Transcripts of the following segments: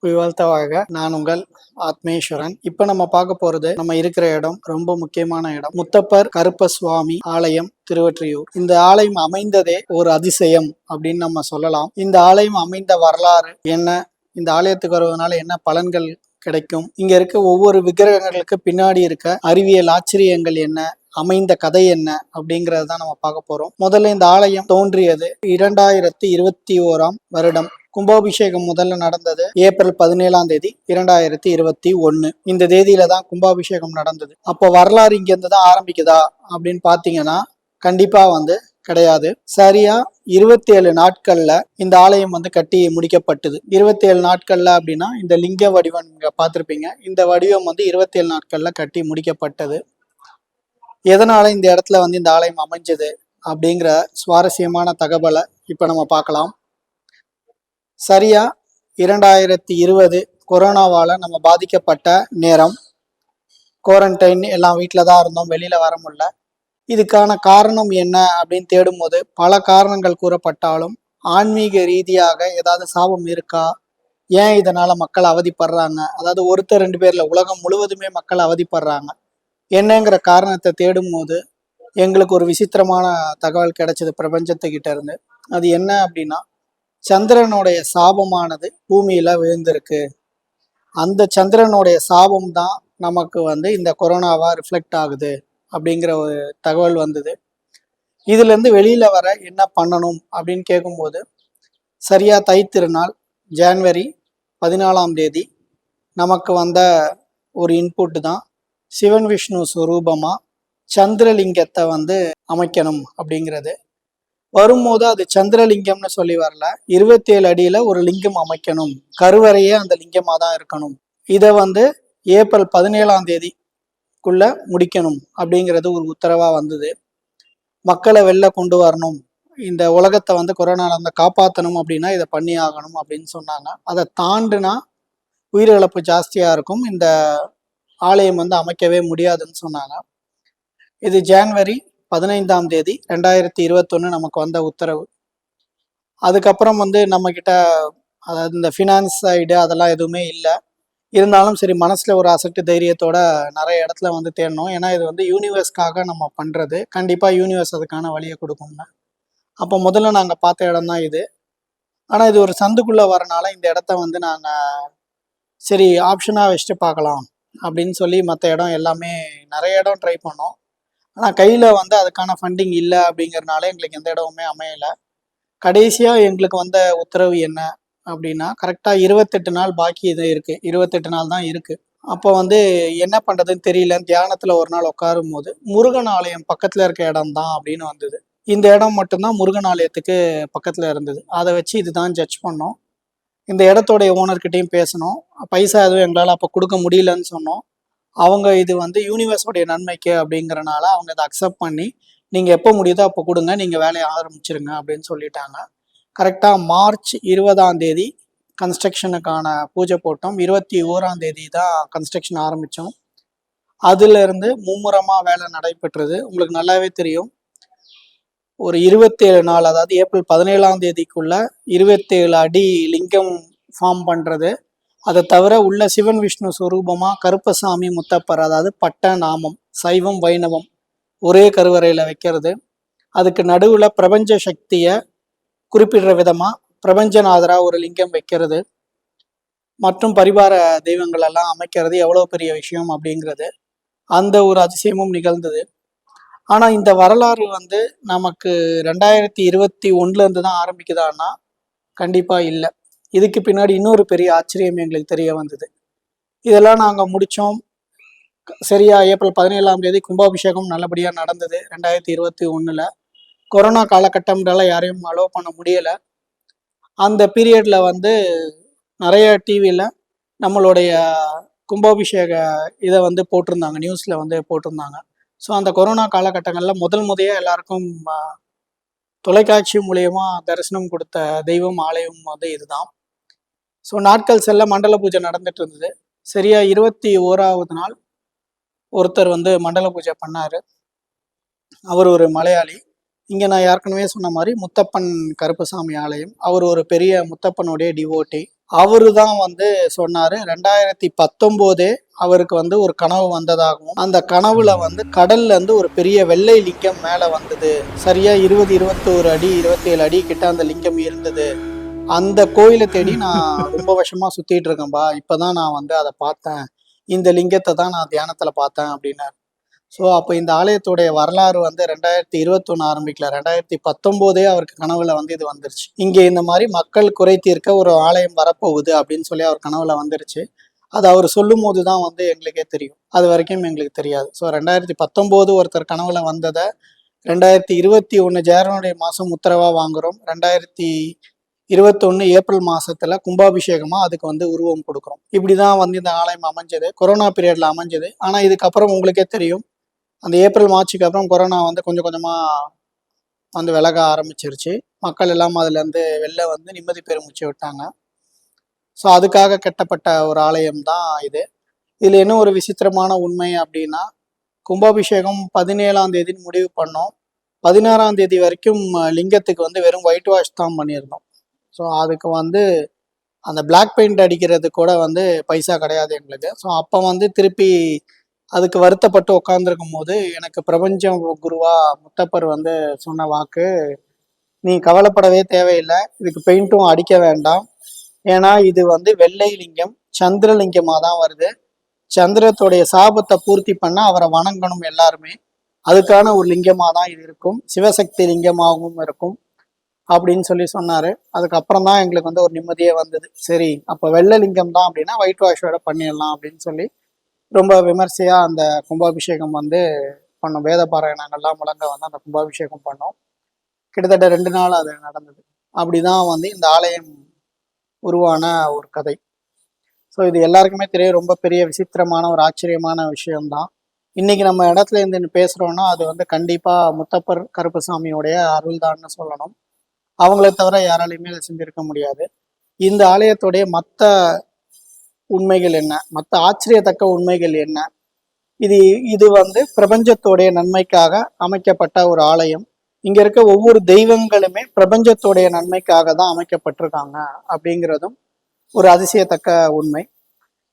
வாழ்த்தவாக. நான் உங்கள் ஆத்மேஸ்வரன். இப்ப நம்ம பார்க்க போறது, நம்ம இருக்கிற இடம் ரொம்ப முக்கியமான இடம். முத்தப்பர் கருப்பசுவாமி ஆலயம், திருவொற்றியூர். இந்த ஆலயம் அமைந்ததே ஒரு அதிசயம் அப்படின்னு நம்ம சொல்லலாம். இந்த ஆலயம் அமைந்த வரலாறு என்ன, இந்த ஆலயத்துக்கு வருவதனால என்ன பலன்கள் கிடைக்கும், இங்க இருக்க ஒவ்வொரு விக்கிரகங்களுக்கு பின்னாடி இருக்க அறிவியல் ஆச்சரியங்கள் என்ன, அமைந்த கதை என்ன அப்படிங்கறதான் நம்ம பார்க்க போறோம். முதல்ல இந்த ஆலயம் தோன்றியது 2021 வருடம். கும்பாபிஷேகம் முதல்ல நடந்தது ஏப்ரல் 17ஆம் தேதி 2021. இந்த தேதியில தான் கும்பாபிஷேகம் நடந்தது. அப்போ வரலாறு இங்க இருந்து தான் ஆரம்பிக்குதா அப்படின்னு பாத்தீங்கன்னா கண்டிப்பா கிடையாது. சரியா 27 நாட்கள்ல இந்த ஆலயம் கட்டி முடிக்கப்பட்டது. 27 நாட்கள்ல அப்படின்னா இந்த லிங்க வடிவம் நீங்க பார்த்திருப்பீங்க. இந்த வடிவம் 27 நாட்கள்ல கட்டி முடிக்கப்பட்டது. எதனால இந்த இடத்துல இந்த ஆலயம் அமைஞ்சது அப்படிங்கிற சுவாரஸ்யமான தகவலை இப்ப நம்ம பார்க்கலாம். சரியா 2020 கொரோனாவால நம்ம பாதிக்கப்பட்ட நேரம், குவாரண்டைன், எல்லாம் வீட்டில தான் இருந்தோம், வெளியில வர முடியல. இதுக்கான காரணம் என்ன அப்படின்னு தேடும்போது பல காரணங்கள் கூறப்பட்டாலும் ஆன்மீக ரீதியாக ஏதாவது சாபம் இருக்கா, ஏன் இதனால மக்கள் அவதிப்படுறாங்க, அதாவது ஒருத்தர் ரெண்டு பேர்ல உலகம் முழுவதுமே மக்கள் அவதிப்படுறாங்க என்னங்கிற காரணத்தை தேடும் போது எங்களுக்கு ஒரு விசித்திரமான தகவல் கிடைச்சது பிரபஞ்சத்துக்கிட்ட இருந்து. அது என்ன அப்படின்னா, சந்திரனுடைய சாபமானது பூமியில விழுந்திருக்கு. அந்த சந்திரனுடைய சாபம் தான் நமக்கு இந்த கொரோனாவா ரிஃப்ளெக்ட் ஆகுது அப்படிங்கிற ஒரு தகவல் வந்தது. இதுல இருந்து வெளியில வர என்ன பண்ணணும் அப்படின்னு கேட்கும்போது, சரியா தை திருநாள் ஜான்வரி 14ஆம் தேதி நமக்கு வந்த ஒரு இன்புட் தான் சிவன் விஷ்ணு ஸ்வரூபமா சந்திரலிங்கத்தை அமைக்கணும் அப்படிங்கிறது. வரும்போது அது சந்திரலிங்கம்னு சொல்லி வரல, 27 அடியில ஒரு லிங்கம் அமைக்கணும், கருவறையே அந்த லிங்கமா தான் இருக்கணும். இதை ஏப்ரல் 17ஆம் தேதிக்குள்ள முடிக்கணும் அப்படிங்கிறது ஒரு உத்தரவா வந்தது. மக்களை வெளில கொண்டு வரணும், இந்த உலகத்தை கொரோனால காப்பாற்றணும் அப்படின்னா இதை பண்ணி ஆகணும் அப்படின்னு சொன்னாங்க. அதை தாண்டுனா உயிரிழப்பு ஜாஸ்தியா இருக்கும், இந்த ஆலயம் அமைக்கவே முடியாதுன்னு சொன்னாங்க. இது ஜான்வரி 15ஆம் தேதி 2021 நமக்கு வந்த உத்தரவு. அதுக்கப்புறம் நம்ம கிட்ட அதாவது இந்த ஃபினான்ஸ் சைடு அதெல்லாம் எதுவுமே இல்லை. இருந்தாலும் சரி, மனசுல ஒரு அசட்டு தைரியத்தோட நிறைய இடத்துல தேடணும். ஏன்னா இது யூனிவர்ஸ்க்காக நம்ம பண்றது, கண்டிப்பா யூனிவர்ஸ் அதுக்கான வழியை கொடுக்கும்னா. அப்போ முதல்ல நாங்க பார்த்த இடம் தான் இது. ஆனா இது ஒரு சந்துக்குள்ள வரனால இந்த இடத்த நாங்க சரி ஆப்ஷனா வச்சுட்டு பார்க்கலாம் அப்படின்னு சொல்லி மற்ற இடம் எல்லாமே நிறைய இடம் ட்ரை பண்ணோம். ஆனால் கையில் அதுக்கான ஃபண்டிங் இல்லை அப்படிங்கிறதுனால எங்களுக்கு எந்த இடமுமே அமையலை. கடைசியாக எங்களுக்கு வந்த உத்தரவு என்ன அப்படின்னா, கரெக்டாக 28 நாள் பாக்கி இது இருக்குது, 28 நாள் தான் இருக்குது. அப்போ என்ன பண்ணுறதுன்னு தெரியல. தியானத்தில் ஒரு நாள் உட்காரும் போது முருகன் ஆலயம் பக்கத்தில் இருக்க இடம் தான் அப்படின்னு வந்தது. இந்த இடம் மட்டும்தான் முருகன் ஆலயத்துக்கு பக்கத்தில் இருந்தது. அதை வச்சு இதுதான் ஜட்ஜ் பண்ணோம். இந்த இடத்தோடைய ஓனர்கிட்டையும் பேசணும். பைசா எதுவும் எங்களால் அப்போ கொடுக்க முடியலன்னு சொன்னோம். அவங்க இது யூனிவர்ஸோடைய நன்மைக்கு அப்படிங்கிறனால அவங்க இதை அக்செப்ட் பண்ணி நீங்கள் எப்போ முடியுதோ அப்போ கொடுங்க, நீங்கள் வேலையை ஆரம்பிச்சிருங்க அப்படின்னு சொல்லிட்டாங்க. கரெக்டாக மார்ச் 20ஆம் தேதி கன்ஸ்ட்ரக்ஷனுக்கான பூஜை போட்டோம். 21ஆம் தேதி தான் கன்ஸ்ட்ரக்ஷன் ஆரம்பித்தோம். அதுலேருந்து மும்முரமாக வேலை நடைபெற்றது. உங்களுக்கு நல்லாவே தெரியும், ஒரு 27 நாள், அதாவது ஏப்ரல் 17ஆம் தேதிக்குள்ள 27 அடி லிங்கம் ஃபார்ம் பண்ணுறது. அதை தவிர உள்ள சிவன் விஷ்ணு ஸ்வரூபமா கருப்பசாமி முத்தப்பர், அதாவது பட்ட நாமம், சைவம் வைணவம் ஒரே கருவறையில வைக்கிறது. அதுக்கு நடுவுல பிரபஞ்ச சக்தியை குறிப்பிடுற விதமா பிரபஞ்சநாதரா ஒரு லிங்கம் வைக்கிறது, மற்றும் பரிவார தெய்வங்கள் எல்லாம் அமைக்கிறது எவ்வளவு பெரிய விஷயம் அப்படிங்கிறது, அந்த ஒரு அதிசயமும் நிகழ்ந்தது. ஆனா இந்த வரலாறு நமக்கு 2021 இருந்து தான் ஆரம்பிக்குதான்னா கண்டிப்பா இல்லை. இதுக்கு பின்னாடி இன்னொரு பெரிய ஆச்சரியம் எங்களுக்கு தெரிய வந்தது. இதெல்லாம் நாங்கள் முடித்தோம். சரியா ஏப்ரல் 17ஆம் தேதி கும்பாபிஷேகம் நல்லபடியாக நடந்தது 2021. கொரோனா காலகட்டம்னால யாரையும் அலோவ் பண்ண முடியலை. அந்த பீரியடில் நிறைய டிவியில் நம்மளுடைய கும்பாபிஷேக இதை போட்டிருந்தாங்க, நியூஸில் போட்டிருந்தாங்க. ஸோ அந்த கொரோனா காலகட்டங்களில் முதையாக எல்லாருக்கும் தொலைக்காட்சி மூலயமா தரிசனம் கொடுத்த தெய்வம் ஆலயம் இதுதான். ஸோ நாட்கள் செல்ல மண்டல பூஜை நடந்துட்டு இருந்தது. சரியா 21ஆவது நாள் ஒருத்தர் மண்டல பூஜை பண்ணாரு. அவர் ஒரு மலையாளி. இங்க நான் ஏற்கனவே சொன்ன மாதிரி முத்தப்பன் கருப்பசாமி ஆலயம், அவர் ஒரு பெரிய முத்தப்பனுடைய டிவோட்டி. அவரு தான் வந்து சொன்னாரு 2019 அவருக்கு வந்து ஒரு கனவு வந்ததாகவும், அந்த கனவுல வந்து கடல்ல இருந்து ஒரு பெரிய வெள்ளை லிங்கம் மேல வந்தது. சரியா 20 21 அடி 27 அடி கிட்ட அந்த லிங்கம் இருந்தது. அந்த கோயிலை தேடி நான் ரொம்ப வருஷமா சுத்திட்டு இருக்கேன்பா. இப்பதான் நான் வந்து அதை பார்த்தேன். இந்த லிங்கத்தை தான் நான் தியானத்துல பார்த்தேன் அப்படின்னாரு. ஸோ அப்போ இந்த ஆலயத்துடைய வரலாறு வந்து 2021 ஆரம்பிக்கல, 2019 அவருக்கு கனவுல வந்து இது வந்துருச்சு. இங்கே இந்த மாதிரி மக்கள் குறை தீர்க்க ஒரு ஆலயம் வரப்போகுது அப்படின்னு சொல்லி அவர் கனவுல வந்துருச்சு. அது அவர் சொல்லும் போது தான் வந்து எங்களுக்கே தெரியும். அது வரைக்கும் எங்களுக்கு தெரியாது. ஸோ 2019 ஒருத்தர் கனவுல வந்ததை 2021 ஜனவரி மாதம் உத்தரவா வாங்குறோம். 2021 ஏப்ரல் மாசத்துல கும்பாபிஷேகமா அதுக்கு வந்து உருவம் கொடுக்குறோம். இப்படிதான் வந்து இந்த ஆலயம் அமைஞ்சது. கொரோனா பீரியட்ல அமைஞ்சது. ஆனா இதுக்கப்புறம் உங்களுக்கே தெரியும், அந்த ஏப்ரல் மார்ச்சுக்கு அப்புறம் கொரோனா வந்து கொஞ்சம் கொஞ்சமா வந்து விலக ஆரம்பிச்சிருச்சு. மக்கள் எல்லாம் அதுல இருந்து வெளில வந்து நிம்மதி பெருமூச்சு விட்டாங்க. ஸோ அதுக்காக கட்டப்பட்ட ஒரு ஆலயம் தான் இது. இதுல என்ன ஒரு விசித்திரமான உண்மை அப்படின்னா, கும்பாபிஷேகம் 17ஆம் தேதி முடிவு பண்ணோம். 16ஆம் தேதி வரைக்கும் லிங்கத்துக்கு வந்து வெறும் ஒயிட் வாஷ் தான் பண்ணியிருந்தோம். ஸோ அதுக்கு வந்து அந்த பிளாக் பெயிண்ட் அடிக்கிறது கூட வந்து பைசா கிடையாது எங்களுக்கு. ஸோ அப்போ வந்து திருப்பி அதுக்கு வருத்தப்பட்டு உட்காந்துருக்கும் போது எனக்கு பிரபஞ்சம் குருவா முத்தப்பர் வந்து சொன்ன வாக்கு, நீ கவலைப்படவே தேவையில்லை, இதுக்கு பெயிண்ட்டும் அடிக்க வேண்டாம். ஏன்னா இது வந்து வெள்ளை லிங்கம், சந்திரலிங்கமாக தான் வருது. சந்திரத்துடைய சாபத்தை பூர்த்தி பண்ண அவரை வணங்கணும் எல்லாருமே. அதுக்கான ஒரு லிங்கமாக தான் இது இருக்கும். சிவசக்தி லிங்கமாகவும் இருக்கும் அப்படின்னு சொல்லி சொன்னாரு. அதுக்கப்புறம் தான் எங்களுக்கு வந்து ஒரு நிம்மதியே வந்தது. சரி, அப்போ வெள்ளை லிங்கம் தான் அப்படின்னா ஒயிட் வாஷோட பண்ணிடலாம் அப்படின்னு சொல்லி ரொம்ப விமர்சையா அந்த கும்பாபிஷேகம் வந்து பண்ணோம். வேத பாராயணங்கள்லாம் முழங்க வந்து அந்த கும்பாபிஷேகம் பண்ணோம். கிட்டத்தட்ட 2 நாள் அது நடந்தது. அப்படிதான் வந்து இந்த ஆலயம் உருவான ஒரு கதை. ஸோ இது எல்லாருக்குமே தெரியும், ரொம்ப பெரிய விசித்திரமான ஒரு ஆச்சரியமான விஷயம்தான். இன்னைக்கு நம்ம இடத்துல இருந்து பேசுறோம்னா அது வந்து கண்டிப்பா முத்தப்பர் கருப்பசாமியோடைய அருள்தான்னு சொல்லணும். அவங்கள தவிர யாராலையுமே இதை செஞ்சிருக்க முடியாது. இந்த ஆலயத்துடைய மற்ற உண்மைகள் என்ன, மற்ற ஆச்சரியத்தக்க உண்மைகள் என்ன, இது இது வந்து பிரபஞ்சத்தோடைய நன்மைக்காக அமைக்கப்பட்ட ஒரு ஆலயம். இங்க இருக்க ஒவ்வொரு தெய்வங்களுமே பிரபஞ்சத்தோடைய நன்மைக்காக தான் அமைக்கப்பட்டிருக்காங்க அப்படிங்கிறதும் ஒரு அதிசயத்தக்க உண்மை.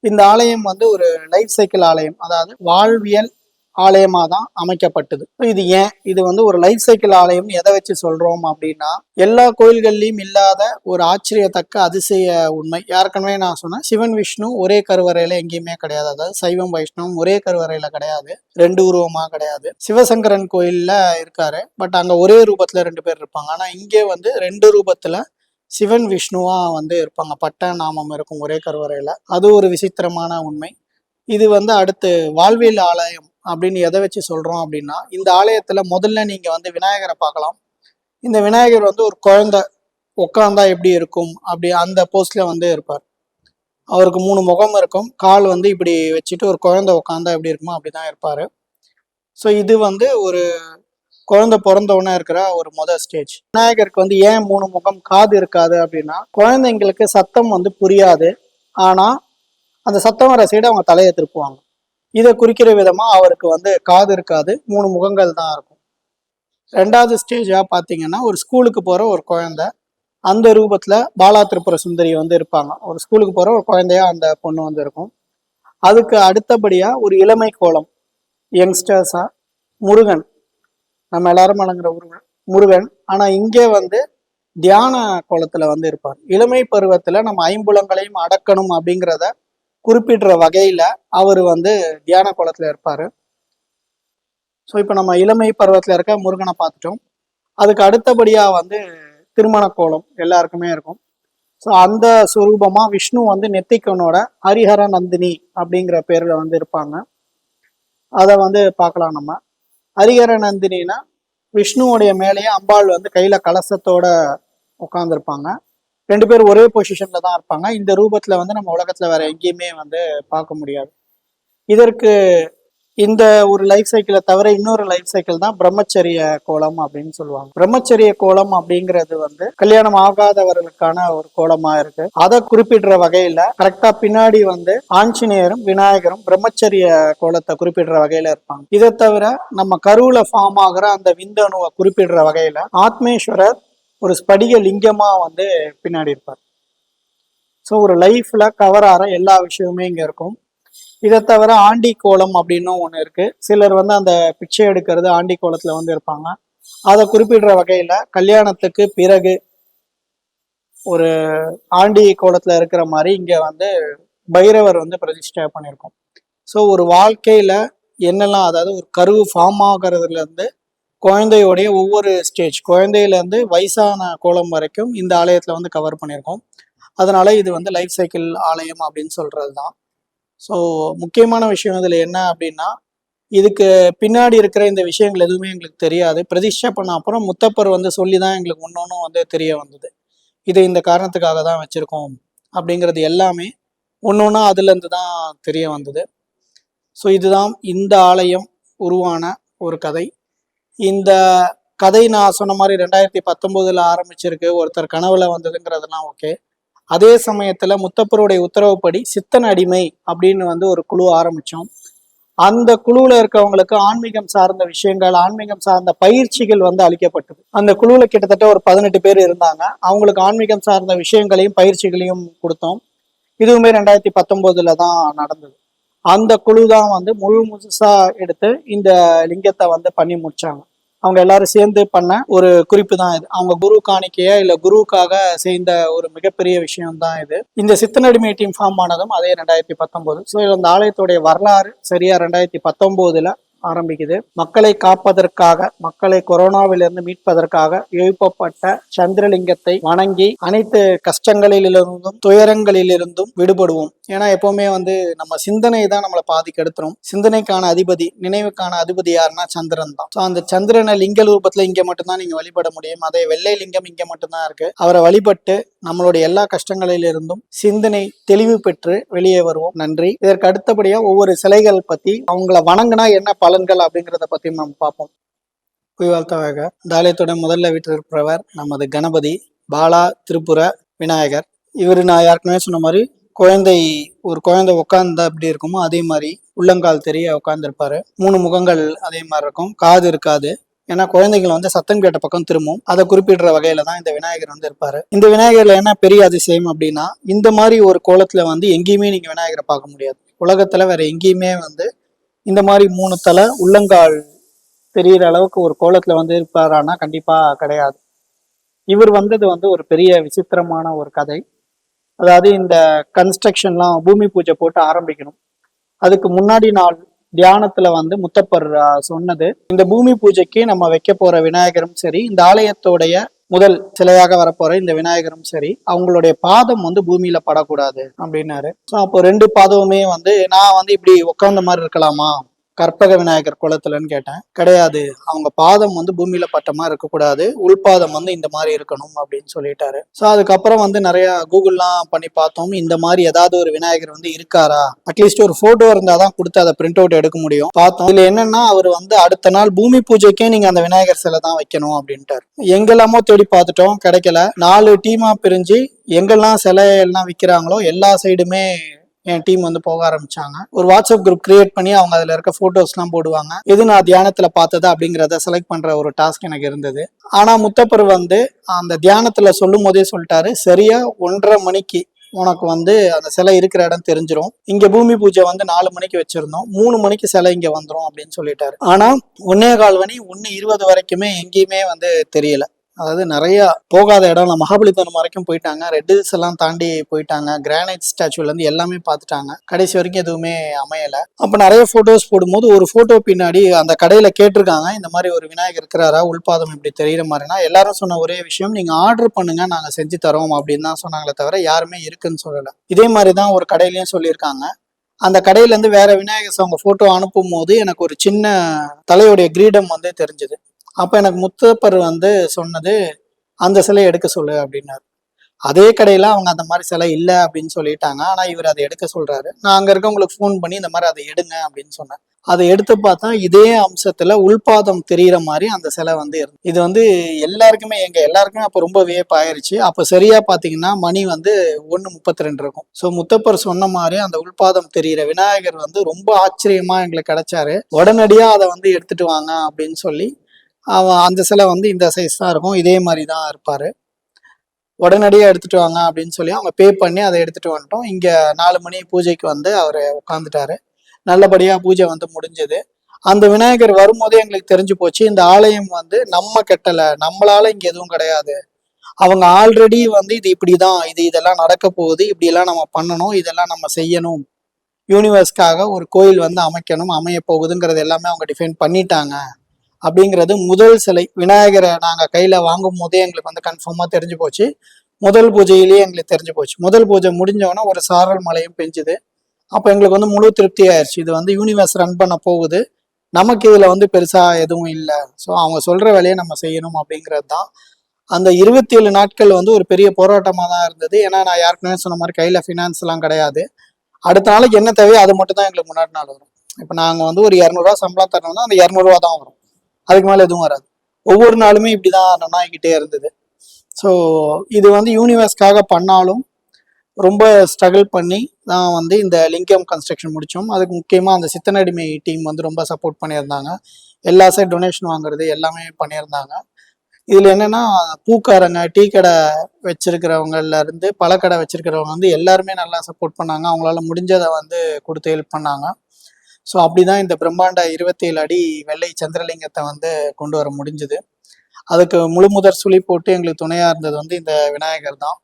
இந்த ஆலயம் வந்து ஒரு லைஃப் சைக்கிள் ஆலயம், அதாவது வாழ்வியல் ஆலயமா தான் அமைக்கப்பட்டது. இது ஏன் இது வந்து ஒரு லைஃப் சைக்கிள் ஆலயம் எதை வச்சு சொல்றோம் அப்படின்னா, எல்லா கோயில்கள்லயும் இல்லாத ஒரு ஆச்சரியத்தக்க அதிசய உண்மை. ஏற்கனவே நான் சொன்னேன், சிவன் விஷ்ணு ஒரே கருவறையில எங்கேயுமே கிடையாது. அதாவது சைவம் வைஷ்ணவம் ஒரே கருவறையில கிடையாது, 2 உருவமா கிடையாது. சிவசங்கரன் கோயில்ல இருக்காரு, பட் அங்க ஒரே ரூபத்துல 2 பேர் இருப்பாங்க. ஆனா இங்கே வந்து 2 ரூபத்துல சிவன் விஷ்ணுவா வந்து இருப்பாங்க. பட்ட நாமம் இருக்கும் ஒரே கருவறையில. அது ஒரு விசித்திரமான உண்மை. இது வந்து அடுத்து வாழ்வியல் ஆலயம் அப்படின்னு எதை வச்சு சொல்றோம் அப்படின்னா, இந்த ஆலயத்துல முதல்ல நீங்க வந்து விநாயகரை பார்க்கலாம். இந்த விநாயகர் வந்து ஒரு குழந்தை உட்காந்தா எப்படி இருக்கும் அப்படி அந்த போஸ்ட்ல வந்து இருப்பார். அவருக்கு 3 முகம் இருக்கும். கால் வந்து இப்படி வச்சுட்டு ஒரு குழந்தை உட்காந்தா எப்படி இருக்குமோ அப்படிதான் இருப்பாரு. ஸோ இது வந்து ஒரு குழந்தை பிறந்தவுடனே இருக்கிற ஒரு ஸ்டேஜ். விநாயகருக்கு வந்து ஏன் 3 முகம், காது இருக்காது அப்படின்னா, குழந்தைங்களுக்கு சத்தம் வந்து புரியாது. ஆனா அந்த சத்தம் வர சைடு அவங்க தலையை திருப்புவாங்க. இதை குறிக்கிற விதமா அவருக்கு வந்து காது இருக்காது, 3 முகங்கள் தான் இருக்கும். 2வது ஸ்டேஜா பாத்தீங்கன்னா, ஒரு ஸ்கூலுக்கு போற ஒரு குழந்தை, அந்த ரூபத்துல பாலா திரிபுர சுந்தரி வந்து இருப்பாங்க. ஒரு ஸ்கூலுக்கு போற ஒரு குழந்தையா அந்த பொண்ணு வந்து இருக்கும். அதுக்கு அடுத்தபடியா ஒரு இளமை கோலம், யங்ஸ்டர்ஸா முருகன், நம்ம எல்லாரும் வணங்குற முருகன். ஆனா இங்கே வந்து தியான கோலத்துல வந்து இருப்பார். இளமை பருவத்துல நம்ம ஐம்புலங்களையும் அடக்கணும் அப்படிங்கிறத குறிப்பிடுற வகையில அவர் வந்து தியான கோலத்துல இருப்பாரு. ஸோ இப்போ நம்ம இளமை பருவத்துல இருக்க முருகனை பார்த்துட்டோம். அதுக்கு அடுத்தபடியா வந்து திருமண கோலம் எல்லாருக்குமே இருக்கும். ஸோ அந்த சுரூபமா விஷ்ணு வந்து நெத்திக்கனோட ஹரிஹர நந்தினி அப்படிங்கிற பேர்ல வந்து இருப்பாங்க. அதை வந்து பார்க்கலாம் நம்ம. ஹரிஹர நந்தினா விஷ்ணுவோடைய மேலேயே அம்பாள் வந்து கையில கலசத்தோட உட்காந்துருப்பாங்க. 2 பேர் ஒரே பொசிஷன்ல தான் இருப்பாங்க. இந்த ரூபத்துல வந்து நம்ம உலகத்துல வேற எங்கேயுமே வந்து பார்க்க முடியாது. இதற்கு இந்த ஒரு லைஃப் சைக்கிளை தவிர இன்னொரு லைஃப் சைக்கிள் தான் பிரம்மச்சரிய கோலம் அப்படின்னு சொல்லுவாங்க. பிரம்மச்சரிய கோலம் அப்படிங்கிறது வந்து கல்யாணம் ஆகாதவர்களுக்கான ஒரு கோலமா இருக்கு. அதை குறிப்பிடுற வகையில கரெக்டா பின்னாடி வந்து ஆஞ்சநேயரும் விநாயகரும் பிரம்மச்சரிய கோலத்தை குறிப்பிடுற வகையில இருப்பாங்க. இதை தவிர நம்ம கருவுல ஃபார்ம் ஆகிற அந்த விந்தணுவை குறிப்பிடுற வகையில ஆத்மேஸ்வரர் ஒரு ஸ்படிக லிங்கமா வந்து பின்னாடி இருப்பார். ஸோ ஒரு லைஃப்ல கவர் ஆகிற எல்லா விஷயமுமே இங்க இருக்கும். இதை தவிர ஆண்டி கோலம் அப்படின்னும் ஒன்று இருக்கு. சிலர் வந்து அந்த பிச்சை எடுக்கிறது ஆண்டி கோலத்துல வந்து இருப்பாங்க. அதை குறிப்பிடுற வகையில கல்யாணத்துக்கு பிறகு ஒரு ஆண்டி கோலத்துல இருக்கிற மாதிரி இங்க வந்து பைரவர் வந்து பிரதிஷ்டை பண்ணியிருக்கோம். ஸோ ஒரு வாழ்க்கையில என்னெல்லாம், அதாவது ஒரு கரு ஃபார்ம் ஆகிறதுல இருந்து குழந்தையோடைய ஒவ்வொரு ஸ்டேஜ், குழந்தையில இருந்து வயசான கோலம் வரைக்கும் இந்த ஆலயத்துல வந்து கவர் பண்ணியிருக்கோம். அதனால இது வந்து லைஃப் சைக்கிள் ஆலயம் அப்படின்னு சொல்றது தான். ஸோ முக்கியமான விஷயம் இதில் என்ன அப்படின்னா, இதுக்கு பின்னாடி இருக்கிற இந்த விஷயங்கள் எதுவுமே எங்களுக்கு தெரியாது. பிரதிஷ்டை பண்ண அப்புறம் முத்தப்பர் வந்து சொல்லி தான் எங்களுக்கு ஒன்னொன்னும் வந்து தெரிய வந்தது. இது இந்த காரணத்துக்காக தான் வச்சிருக்கோம் அப்படிங்கிறது எல்லாமே ஒன்னொன்னா அதுலேருந்து தான் தெரிய வந்தது. ஸோ இதுதான் இந்த ஆலயம் உருவான ஒரு கதை. இந்த கதை நான் சொன்ன மாதிரி 2019 ஆரம்பிச்சிருக்கு. ஒருத்தர் கனவுல வந்ததுங்கிறதுலாம் ஓகே. அதே சமயத்துல முத்தப்பருடைய உத்தரவுப்படி சித்தன் அடிமை அப்படின்னு வந்து ஒரு குழு ஆரம்பிச்சோம். அந்த குழுவுல இருக்கவங்களுக்கு ஆன்மீகம் சார்ந்த விஷயங்கள், ஆன்மீகம் சார்ந்த பயிற்சிகள் வந்து அளிக்கப்பட்டது. அந்த குழுவுல கிட்டத்தட்ட ஒரு 18 பேர் இருந்தாங்க. அவங்களுக்கு ஆன்மீகம் சார்ந்த விஷயங்களையும் பயிற்சிகளையும் கொடுத்தோம். இதுவுமே 2019 தான் நடந்தது. அந்த குழு தான் வந்து முழுசா எடுத்து இந்த லிங்கத்தை வந்து பண்ணி முடிச்சாங்க. அவங்க எல்லாரும் சேர்ந்து பண்ண ஒரு குறிப்பு தான் இது. அவங்க குரு காணிக்கையா இல்ல குருவுக்காக செய்த ஒரு மிகப்பெரிய விஷயம் தான் இது. இந்த சித்தனடிமை டீம் ஃபார்ம் ஆனதும் அதே 2019. ஸோ இந்த ஆலயத்துடைய வரலாறு சரியா 2019 ஆரம்பிக்குது. மக்களை காப்பதற்காக, மக்களை கொரோனாவிலிருந்து மீட்பதற்காக எழுப்பப்பட்ட சந்திரலிங்கத்தை வணங்கி அனைத்து கஷ்டங்களிலிருந்தும் துயரங்களிலிருந்தும் விடுபடுவோம். ஏன்னா எப்பவுமே வந்து நம்ம சிந்தனை தான் நம்மளை பாதி கெடுத்துரும். சிந்தனைக்கான அதிபதி, நினைவுக்கான அதிபதி யாருன்னா சந்திரன் தான். ஸோ அந்த சந்திரனை லிங்க ரூபத்துல இங்க மட்டும்தான் நீங்க வழிபட முடியும். அதே வெள்ளை லிங்கம் இங்க மட்டும்தான் இருக்கு. அவரை வழிபட்டு நம்மளுடைய எல்லா கஷ்டங்களிலிருந்தும் சிந்தனை தெளிவு பெற்று வெளியே வருவோம். நன்றி. இதற்கு அடுத்தபடியா ஒவ்வொரு சிலைகள் பத்தி, அவங்கள வணங்கினா என்ன பலன்கள் அப்படிங்கிறத பத்தி நம்ம பார்ப்போம். புய்வாழ்த்தவாக. இந்த ஆலயத்தோட முதல்ல வீட்டிருப்பவர் நமது கணபதி பாலா திரிபுர விநாயகர். இவர் நான் யாருக்குமே சொன்ன மாதிரி ஒரு குழந்தை உட்கார்ந்தா எப்படி இருக்குமோ அதே மாதிரி உள்ளங்கால் தெரிய உட்கார்ந்துருப்பாரு. 3 முகங்கள் அதே மாதிரி இருக்கும். காது இருக்காது. ஏன்னா குழந்தைகள் வந்து சத்தம் கேட்ட பக்கம் திரும்பும். அதை குறிப்பிடுற வகையில தான் இந்த விநாயகர் வந்து இருப்பாரு. இந்த விநாயகர்ல என்ன பெரிய அதிசயம் அப்படின்னா, இந்த மாதிரி ஒரு கோலத்துல வந்து எங்கேயுமே நீங்க விநாயகரை பார்க்க முடியாது. உலகத்துல வேற எங்கேயுமே வந்து இந்த மாதிரி 3 தலை உள்ளங்கால் தெரிகிற அளவுக்கு ஒரு கோலத்துல வந்து இருப்பாரானா கண்டிப்பா கிடையாது. இவர் வந்தது வந்து ஒரு பெரிய விசித்திரமான ஒரு கதை. அதாவது இந்த கன்ஸ்ட்ரக்ஷன்லாம் பூமி பூஜை போட்டு ஆரம்பிக்கணும். அதுக்கு முன்னாடி நாள் தியானத்துல வந்து முத்தப்பர் சொன்னது, இந்த பூமி பூஜைக்கு நம்ம வைக்க போற விநாயகரும் சரி, இந்த ஆலயத்தோடைய முதல் சிலையாக வரப்போற இந்த விநாயகரும் சரி, அவங்களுடைய பாதம் வந்து பூமியில படக்கூடாது அப்படின்னாரு. ஸோ அப்போ 2 பாதமுமே வந்து நான் வந்து இப்படி உட்கார்ந்த மாதிரி இருக்கலாமா கற்பக விநாயகர் குளத்துலன்னு கேட்டேன். கிடையாது, அவங்க பாதம் வந்து பூமியில பட்ட மாதிரி இருக்கக்கூடாது, உள்பாதம் வந்து இந்த மாதிரி இருக்கணும் அப்படின்னு சொல்லிட்டாரு. ஸோ அதுக்கப்புறம் வந்து நிறைய கூகுள்லாம் பண்ணி பார்த்தோம். இந்த மாதிரி ஏதாவது ஒரு விநாயகர் வந்து இருக்காரா, அட்லீஸ்ட் ஒரு போட்டோ இருந்தாதான் கொடுத்து அதை பிரிண்ட் அவுட் எடுக்க முடியும். பார்த்தோம். இதுல என்னன்னா, அவர் வந்து அடுத்த நாள் பூமி பூஜைக்கே நீங்க அந்த விநாயகர் சிலை தான் வைக்கணும் அப்படின்ட்டாரு. எங்கெல்லாமோ தேடி பார்த்துட்டோம், கிடைக்கல. 4 டீமா பிரிஞ்சு எங்கெல்லாம் சிலை எல்லாம் விற்கிறாங்களோ எல்லா சைடுமே என் டீம் வந்து போக ஆரம்பிச்சாங்க. ஒரு வாட்ஸ்அப் குரூப் கிரியேட் பண்ணி அவங்க அதுல இருக்க போட்டோஸ் எல்லாம் போடுவாங்க. எது நான் தியானத்துல பார்த்ததா அப்படிங்கிறத செலக்ட் பண்ற ஒரு டாஸ்க் எனக்கு இருந்தது. ஆனா முத்தப்பர் வந்து அந்த தியானத்துல சொல்லும் போதே சொல்லிட்டாரு, சரியா 1:30 மணிக்கு உனக்கு வந்து அந்த சிலை இருக்கிற இடம் தெரிஞ்சிடும். இங்க பூமி பூஜை வந்து 4 மணிக்கு வச்சிருந்தோம், 3 மணிக்கு சிலை இங்க வந்துடும் அப்படின்னு சொல்லிட்டாரு. ஆனா 1:15 மணி 1:20 வரைக்குமே எங்கேயுமே வந்து தெரியல. அதாவது நிறைய போகாத இடம், மகாபலிபுரம் வரைக்கும் போயிட்டாங்க, ரெட் ஹில்ஸ் எல்லாம் தாண்டி போயிட்டாங்க, கிரானைட் ஸ்டாச்சுல இருந்து எல்லாமே பார்த்துட்டாங்க. கடைசி வரைக்கும் எதுவுமே அமையல. அப்ப நிறைய போட்டோஸ் போடும்போது ஒரு போட்டோ பின்னாடி அந்த கடையில கேட்டிருக்காங்க, இந்த மாதிரி ஒரு விநாயகர் இருக்கிறாரா, உள்பாதம் இப்படி தெரியுற மாதிரினா எல்லாரும் சொன்ன ஒரே விஷயம், நீங்க ஆர்டர் பண்ணுங்க நாங்க செஞ்சு தரோம் அப்படின்னு தான் சொன்னாங்களே தவிர யாருமே இருக்குன்னு சொல்லல. இதே மாதிரிதான் ஒரு கடையிலயும் சொல்லியிருக்காங்க. அந்த கடையில இருந்து வேற விநாயகர் அவங்க போட்டோ அனுப்பும் போது எனக்கு ஒரு சின்ன தலையுடைய கிரீடம் வந்து தெரிஞ்சது. அப்ப எனக்கு முத்தப்பர் வந்து சொன்னது, அந்த சிலையை எடுக்க சொல்லு அப்படின்னாரு. அதே கடையில அவங்க அந்த மாதிரி சிலை இல்லை அப்படின்னு சொல்லிட்டாங்க. ஆனா இவர் அதை எடுக்க சொல்றாரு. நான் அங்க இருக்கவங்களுக்கு ஃபோன் பண்ணி இந்த மாதிரி அதை எடுங்க அப்படின்னு சொன்னேன். அதை எடுத்து பார்த்தா இதே அம்சத்துல உள்பாதம் தெரியிற மாதிரி அந்த சிலை வந்து இருந்து இது வந்து எல்லாருக்குமே எல்லாருக்குமே அப்போ ரொம்ப வியப்பாயிருச்சு. அப்போ சரியா பாத்தீங்கன்னா மணி வந்து 1:32 இருக்கும். ஸோ முத்தப்பர் சொன்ன மாதிரி அந்த உள்பாதம் தெரியிற விநாயகர் வந்து ரொம்ப ஆச்சரியமா எங்களுக்கு கிடைச்சாரு. உடனடியா அதை வந்து எடுத்துட்டு வாங்க அப்படின்னு சொல்லி அவன் அந்த சிலை வந்து இந்த சைஸ் தான் இருக்கும், இதே மாதிரி தான் இருப்பாரு. உடனடியாக எடுத்துட்டு வாங்க அப்படின்னு சொல்லி அவங்க பே பண்ணி அதை எடுத்துட்டு வந்துட்டோம். இங்க 4 மணி பூஜைக்கு வந்து அவர் உட்காந்துட்டாரு. நல்லபடியா பூஜை வந்து முடிஞ்சது. அந்த விநாயகர் வரும்போதே எங்களுக்கு தெரிஞ்சு போச்சு, இந்த ஆலயம் வந்து நம்ம கெட்டல, நம்மளால இங்க எதுவும் கிடையாது. அவங்க ஆல்ரெடி வந்து இது இப்படிதான், இதெல்லாம் நடக்க போகுது, இப்படி எல்லாம் நம்ம பண்ணணும், இதெல்லாம் நம்ம செய்யணும், யூனிவர்ஸ்க்காக ஒரு கோயில் வந்து அமைக்கணும், அமைய போகுதுங்கிறது எல்லாமே அவங்க டிஃபைன் பண்ணிட்டாங்க அப்படிங்கிறது முதல் சிலை விநாயகரை நாங்க கையில வாங்கும் போதே எங்களுக்கு வந்து கன்ஃபார்மா தெரிஞ்சு போச்சு. முதல் பூஜையிலேயே எங்களுக்கு தெரிஞ்சு போச்சு. முதல் பூஜை முடிஞ்சவொடனே ஒரு சாரல் மழையும் பெஞ்சுது. அப்போ எங்களுக்கு வந்து முழு திருப்தி ஆயிடுச்சு. இது வந்து யூனிவர்ஸ் ரன் பண்ண போகுது, நமக்கு இதுல வந்து பெருசா எதுவும் இல்லை, ஸோ அவங்க சொல்ற வேலையை நம்ம செய்யணும் அப்படிங்கிறது தான். அந்த 27 நாட்கள் வந்து ஒரு பெரிய போராட்டமாக தான் இருந்தது. ஏன்னா நான் யாருக்குமே சொன்ன மாதிரி கையில ஃபினான்ஸ் எல்லாம் கிடையாது. அடுத்த நாளைக்கு என்ன தேவையோ அது மட்டும் தான் எங்களுக்கு முன்னாடி நாள் வரும். இப்போ நாங்க வந்து ஒரு 200 சம்பளம் தரணும்னா அந்த 200 தான் வரும், அதுக்கு மேல எதுவும் வராது. ஒவ்வொரு நாளுமே இப்படிதான் ரன் ஆகிக்கிட்டே இருந்தது. ஸோ இது வந்து யூனிவர்ஸ்க்காக பண்ணாலும் ரொம்ப ஸ்ட்ரகிள் பண்ணி தான் வந்து இந்த லிங்கம் கன்ஸ்ட்ரக்ஷன் முடித்தோம். அதுக்கு முக்கியமாக அந்த சித்தனடிமை டீம் வந்து ரொம்ப சப்போர்ட் பண்ணியிருந்தாங்க. எல்லா சைட் டொனேஷன் வாங்குறது எல்லாமே பண்ணியிருந்தாங்க. இதில் என்னென்னா பூக்காரங்க, டீ கடை வச்சிருக்கிறவங்கல இருந்து பழக்கடை வச்சிருக்கிறவங்க வந்து எல்லாருமே நல்லா சப்போர்ட் பண்ணாங்க. அவங்களால முடிஞ்சதை வந்து கொடுத்து ஹெல்ப் பண்ணாங்க. ஸோ அப்படிதான் இந்த பிரம்மாண்ட 27 அடி வெள்ளை சந்திரலிங்கத்தை வந்து கொண்டு வர முடிஞ்சுது. அதுக்கு முழு முதற் சுழி போட்டு எங்களுக்கு துணையாக இருந்தது வந்து இந்த விநாயகர் தான்.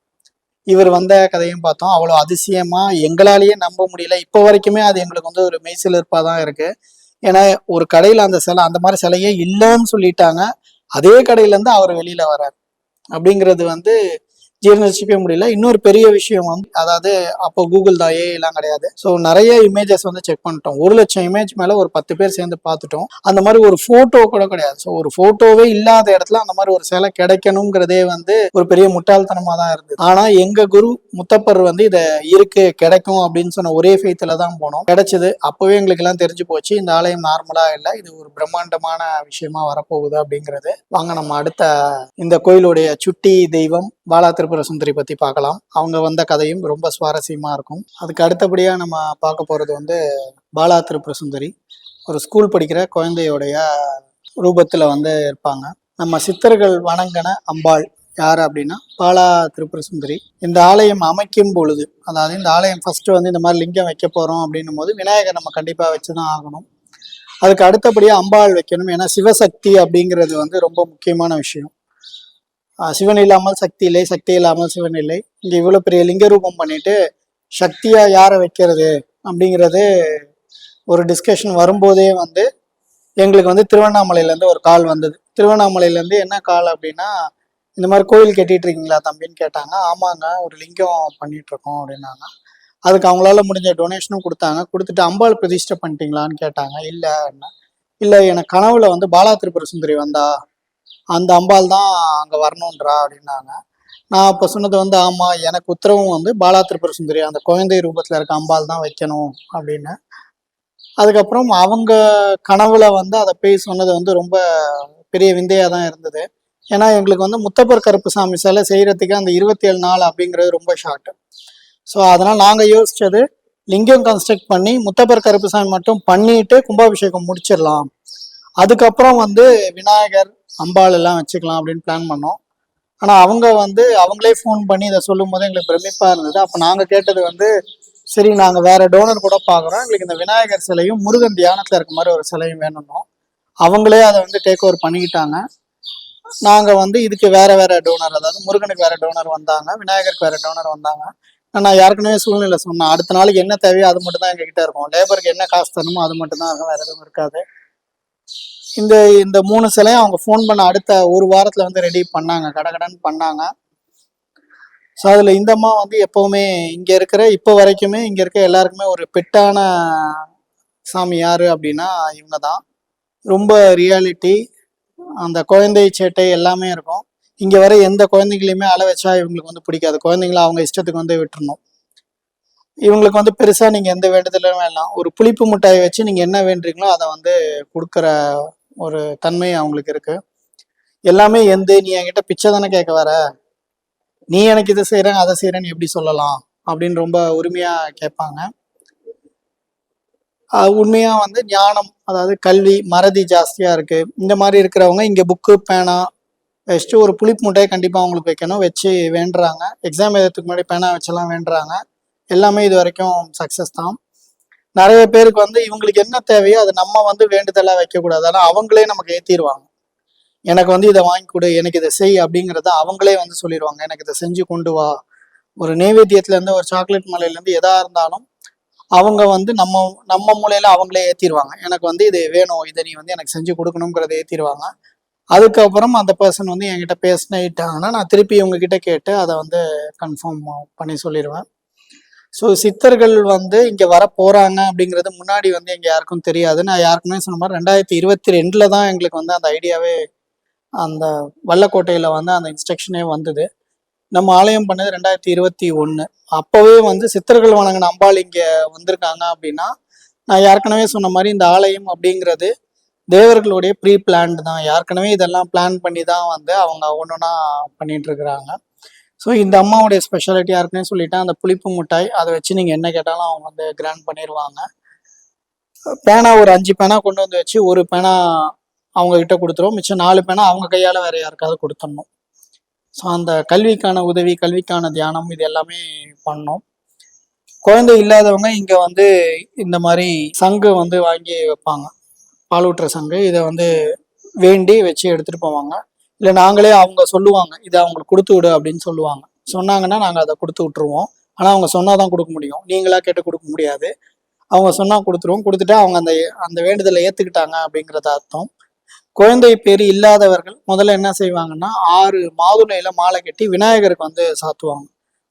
இவர் வந்த கதையும் பார்த்தோம். அவ்வளோ அதிசயமா எங்களாலேயே நம்ப முடியல. இப்போ வரைக்குமே அது எங்களுக்கு வந்து ஒரு மெய்சிலிர்ப்பாக தான் இருக்கு. ஏன்னா ஒரு கடையில் அந்த சிலை, அந்த மாதிரி சிலையே இல்லைன்னு சொல்லிட்டாங்க, அதே கடையிலேருந்து அவர் வெளியில வரார் அப்படிங்கிறது வந்து ஜீர்ணிச்சிக்கவே முடியல. இன்னொரு பெரிய விஷயம் வந்து, அதாவது அப்போ கூகுள் தான், ஏஐ எல்லாம் கிடையாது. ஸோ நிறைய இமேஜஸ் வந்து செக் பண்ணிட்டோம். 1,00,000 இமேஜ் மேல ஒரு 10 பேர் சேர்ந்து பார்த்துட்டோம். அந்த மாதிரி ஒரு போட்டோ கூட கிடையாது. ஸோ ஒரு போட்டோவே இல்லாத இடத்துல அந்த மாதிரி ஒரு சிலை கிடைக்கணுங்கிறதே வந்து ஒரு பெரிய முட்டாள்தனமா தான் இருந்தது. ஆனா எங்க குரு முத்தப்பர் வந்து இதை இருக்கு, கிடைக்கும் அப்படின்னு சொன்ன ஒரே ஃபெய்த்துல தான் போனோம். கிடைச்சது. அப்பவே எங்களுக்கு எல்லாம் தெரிஞ்சு போச்சு, இந்த ஆலயம் நார்மலா இல்லை, இது ஒரு பிரம்மாண்டமான விஷயமா வரப்போகுது அப்படிங்கிறது. வாங்க நம்ம அடுத்த இந்த கோயிலுடைய சுட்டி தெய்வம் பாலா திரிபுர சுந்தரி பத்தி பார்க்கலாம். அவங்க வந்த கதையும் ரொம்ப சுவாரஸ்யமா இருக்கும். அதுக்கு அடுத்தபடியா நம்ம பார்க்க போறது வந்து பாலா திரிபுர சுந்தரி ஒரு ஸ்கூல் படிக்கிற குழந்தையோடைய ரூபத்துல வந்து இருப்பாங்க. நம்ம சித்தர்கள் வணங்கின அம்பாள் யாரு அப்படின்னா பாலா திரிபுர சுந்தரி. இந்த ஆலயம் அமைக்கும் பொழுது, அதாவது இந்த ஆலயம் ஃபர்ஸ்ட் வந்து இந்த மாதிரி லிங்கம் வைக்க போறோம் அப்படின்னும் போது விநாயகர் நம்ம கண்டிப்பா வச்சுதான் ஆகணும். அதுக்கு அடுத்தபடியா அம்பாள் வைக்கணும். ஏன்னா சிவசக்தி அப்படிங்கிறது வந்து ரொம்ப முக்கியமான விஷயம். சிவன் இல்லாமல் சக்தி இல்லை, சக்தி இல்லாமல் சிவன் இல்லை. இங்க இவ்வளவு பெரிய லிங்க ரூபம் பண்ணிட்டு சக்தியா யாரை வைக்கிறது அப்படிங்கிறது ஒரு டிஸ்கஷன் வரும்போதே வந்து எங்களுக்கு வந்து திருவண்ணாமலையிலேருந்து ஒரு கால் வந்தது. திருவண்ணாமலையிலேருந்து என்ன கால் அப்படின்னா, இந்த மாதிரி கோயில் கட்டிட்டு இருக்கீங்களா தம்பின்னு கேட்டாங்க. ஆமாங்க, ஒரு லிங்கம் பண்ணிட்டு இருக்கோம் அப்படின்னாங்க. அதுக்கு அவங்களால முடிஞ்ச டொனேஷனும் கொடுத்தாங்க. கொடுத்துட்டு அம்பாள் பிரதிஷ்டை பண்ணிட்டீங்களான்னு கேட்டாங்க. இல்லை எனக்கு கனவுல வந்து பாலா திரிபுர சுந்தரி வந்தா, அந்த அம்பாள் தான் அங்கே வரணுன்றா அப்படின்னாங்க. நான் அப்போ சொன்னது வந்து, ஆமாம், எனக்கு உத்தரவும் வந்து பாலா திரிபுர சுந்தரி அந்த குழந்தை ரூபத்தில் இருக்க அம்பாள் தான் வைக்கணும் அப்படின்னு. அதுக்கப்புறம் அவங்க கனவுல வந்து அதை போய் சொன்னது வந்து ரொம்ப பெரிய விந்தையாக தான் இருந்தது. ஏன்னா எங்களுக்கு வந்து முத்தப்பர் கருப்புசாமி சிலை செய்யறதுக்கு அந்த 27 நாள் அப்படிங்கிறது ரொம்ப ஷார்ட். ஸோ அதனால் நாங்கள் யோசிச்சது, லிங்கம் கன்ஸ்ட்ரக்ட் பண்ணி முத்தப்பர் கருப்புசாமி மட்டும் பண்ணிட்டு கும்பாபிஷேகம் முடிச்சிடலாம், அதுக்கப்புறம் வந்து விநாயகர் அம்பாள் எல்லாம் வச்சுக்கலாம் அப்படின்னு பிளான் பண்ணோம். ஆனால் அவங்க வந்து அவங்களே ஃபோன் பண்ணி இதை சொல்லும் போது எங்களுக்கு பிரமிப்பாக இருந்தது. அப்போ நாங்கள் கேட்டது வந்து, சரி நாங்கள் வேற டோனர் கூட பார்க்குறோம், எங்களுக்கு இந்த விநாயகர் சிலையும் முருகன் தியானத்தில் இருக்க மாதிரி ஒரு சிலையும் வேணும்னோம். அவங்களே அதை வந்து டேக் ஓவர் பண்ணிக்கிட்டாங்க. நாங்கள் வந்து இதுக்கு வேற வேற டோனர், அதாவது முருகனுக்கு வேற டோனர் வந்தாங்க, விநாயகருக்கு வேற டோனர் வந்தாங்க. நான் ஏற்கனவே சூழ்நிலை சொன்னேன், அடுத்த நாளைக்கு என்ன தேவையோ அது மட்டும் தான் எங்ககிட்ட இருக்கும், லேபருக்கு என்ன காசு தரணுமோ அது மட்டும் தான் இருக்கும், வேற எதுவும் இருக்காது. இந்த இந்த 3 சிலையும் அவங்க ஃபோன் பண்ண அடுத்த ஒரு வாரத்தில் வந்து ரெடி பண்ணாங்க, கடகடன்னு பண்ணாங்க. ஸோ அதில் இந்த அம்மா வந்து எப்போவுமே இங்கே இருக்கிற, இப்போ வரைக்குமே இங்கே இருக்க எல்லாருக்குமே ஒரு பெட்டான சாமி யார் அப்படின்னா இவங்க தான். ரொம்ப ரியாலிட்டி, அந்த குழந்தை சேட்டை எல்லாமே இருக்கும். இங்க வர எந்த குழந்தைங்களையுமே அழ வச்சா இவங்களுக்கு வந்து பிடிக்காது. குழந்தைங்கள அவங்க இஷ்டத்துக்கு வந்து விட்டுறணும். இவங்களுக்கு வந்து பெருசா நீங்க எந்த வேண்டுதலும் வேணாம். ஒரு புளிப்பு மிட்டாயை வச்சு நீங்க என்ன வேண்டுறீங்களோ அதை வந்து கொடுக்குற ஒரு தன்மை அவங்களுக்கு இருக்கு. எல்லாமே நீ என்கிட்ட பிச்சை தானே கேட்க வர, நீ எனக்கு இதை செய்யறேன் அதை செய்யறேன்னு எப்படி சொல்லலாம் அப்படின்னு ரொம்ப உரிமையா கேட்பாங்க. உண்மையா வந்து ஞானம், அதாவது கல்வி, மறதி ஜாஸ்தியா இருக்கு. இந்த மாதிரி இருக்கிறவங்க இங்க புக்கு பேனா வச்சுட்டு ஒரு புளிப்பு முட்டையை கண்டிப்பா அவங்களுக்கு வைக்கணும், வச்சு வேண்டுறாங்க. எக்ஸாம் எழுதுறதுக்கு முன்னாடி பேனா வச்செல்லாம் வேண்டுறாங்க. எல்லாமே இது வரைக்கும் சக்சஸ் தான். நிறைய பேருக்கு வந்து இவங்களுக்கு என்ன தேவையோ அதை நம்ம வந்து வேண்டுதலா வைக்கக்கூடாது, ஆனால் அவங்களே நமக்கு ஏற்றிடுவாங்க. எனக்கு வந்து இதை வாங்கி கொடு, எனக்கு இதை செய் அப்படிங்கிறத அவங்களே வந்து சொல்லிடுவாங்க. எனக்கு இதை செஞ்சு கொண்டு வா. ஒரு நைவேத்தியத்துல இருந்து ஒரு சாக்லேட் மலையில இருந்து எதா இருந்தாலும் அவங்க வந்து நம்ம நம்ம மூலையில அவங்களே ஏற்றிடுவாங்க. எனக்கு வந்து இது வேணும், இதை நீ வந்து எனக்கு செஞ்சு கொடுக்கணுங்கிறத ஏற்றிடுவாங்க. அதுக்கப்புறம் அந்த பர்சன் வந்து என்கிட்ட பேசினாங்கன்னா நான் திருப்பி இவங்ககிட்ட கேட்டு அதை வந்து கன்ஃபார்ம் பண்ணி சொல்லிடுவேன். ஸோ சித்தர்கள் வந்து இங்கே வர போகிறாங்க அப்படிங்கிறது முன்னாடி வந்து எங்கள் யாருக்கும் தெரியாது. நான் யாருக்குமே சொன்ன மாதிரி 2022 தான் எங்களுக்கு வந்து அந்த ஐடியாவே, அந்த வல்லக்கோட்டையில் வந்து அந்த இன்ஸ்ட்ரக்ஷனே வந்தது. நம்ம ஆலயம் பண்ணது 2021. அப்போவே வந்து சித்தர்கள் வணங்கின அம்பாள் இங்கே வந்திருக்காங்க அப்படின்னா, நான் ஏற்கனவே சொன்ன மாதிரி இந்த ஆலயம் அப்படிங்கிறது தேவர்களுடைய ப்ரீ பிளான்டு தான். ஏற்கனவே இதெல்லாம் பிளான் பண்ணி தான் வந்து அவங்க ஒன்றா பண்ணிட்டு இருக்கிறாங்க. ஸோ இந்த அம்மாவுடைய ஸ்பெஷாலிட்டி யாருக்குன்னே சொல்லிட்டேன். அந்த புளிப்பு மிட்டாய் அதை வச்சு நீங்கள் என்ன கேட்டாலும் அவங்க வந்து கிராண்ட் பண்ணிடுவாங்க. பேனா ஒரு 5 பேனா கொண்டு வந்து வச்சு ஒரு பேனா அவங்க கிட்ட கொடுத்துருவோம், மிச்சம் 4 பேனா அவங்க கையால் வேற யாருக்காவது கொடுத்துடணும். ஸோ அந்த கல்விக்கான உதவி, கல்விக்கான தியானம், இது எல்லாமே பண்ணோம். குழந்தை இல்லாதவங்க இங்கே வந்து இந்த மாதிரி சங்கு வந்து வாங்கி வைப்பாங்க, பாலூட்டுற சங்கு. இதை வந்து வேண்டி வச்சு எடுத்துகிட்டு போவாங்க. இல்லை நாங்களே, அவங்க சொல்லுவாங்க இதை அவங்களுக்கு கொடுத்து விடு அப்படின்னு சொல்லுவாங்க. சொன்னாங்கன்னா நாங்கள் அதை கொடுத்து விட்டுருவோம். ஆனால் அவங்க சொன்னால் தான் கொடுக்க முடியும், நீங்களா கேட்டு கொடுக்க முடியாது. அவங்க சொன்னால் கொடுத்துருவோம். கொடுத்துட்டா அவங்க அந்த அந்த வேண்டுதலை ஏற்றுக்கிட்டாங்க அப்படிங்கிறத அர்த்தம். குழந்தை பேர் இல்லாதவர்கள் முதல்ல என்ன செய்வாங்கன்னா 6 மாதுளையில மாலை கட்டி விநாயகருக்கு வந்து சாத்துவாங்க.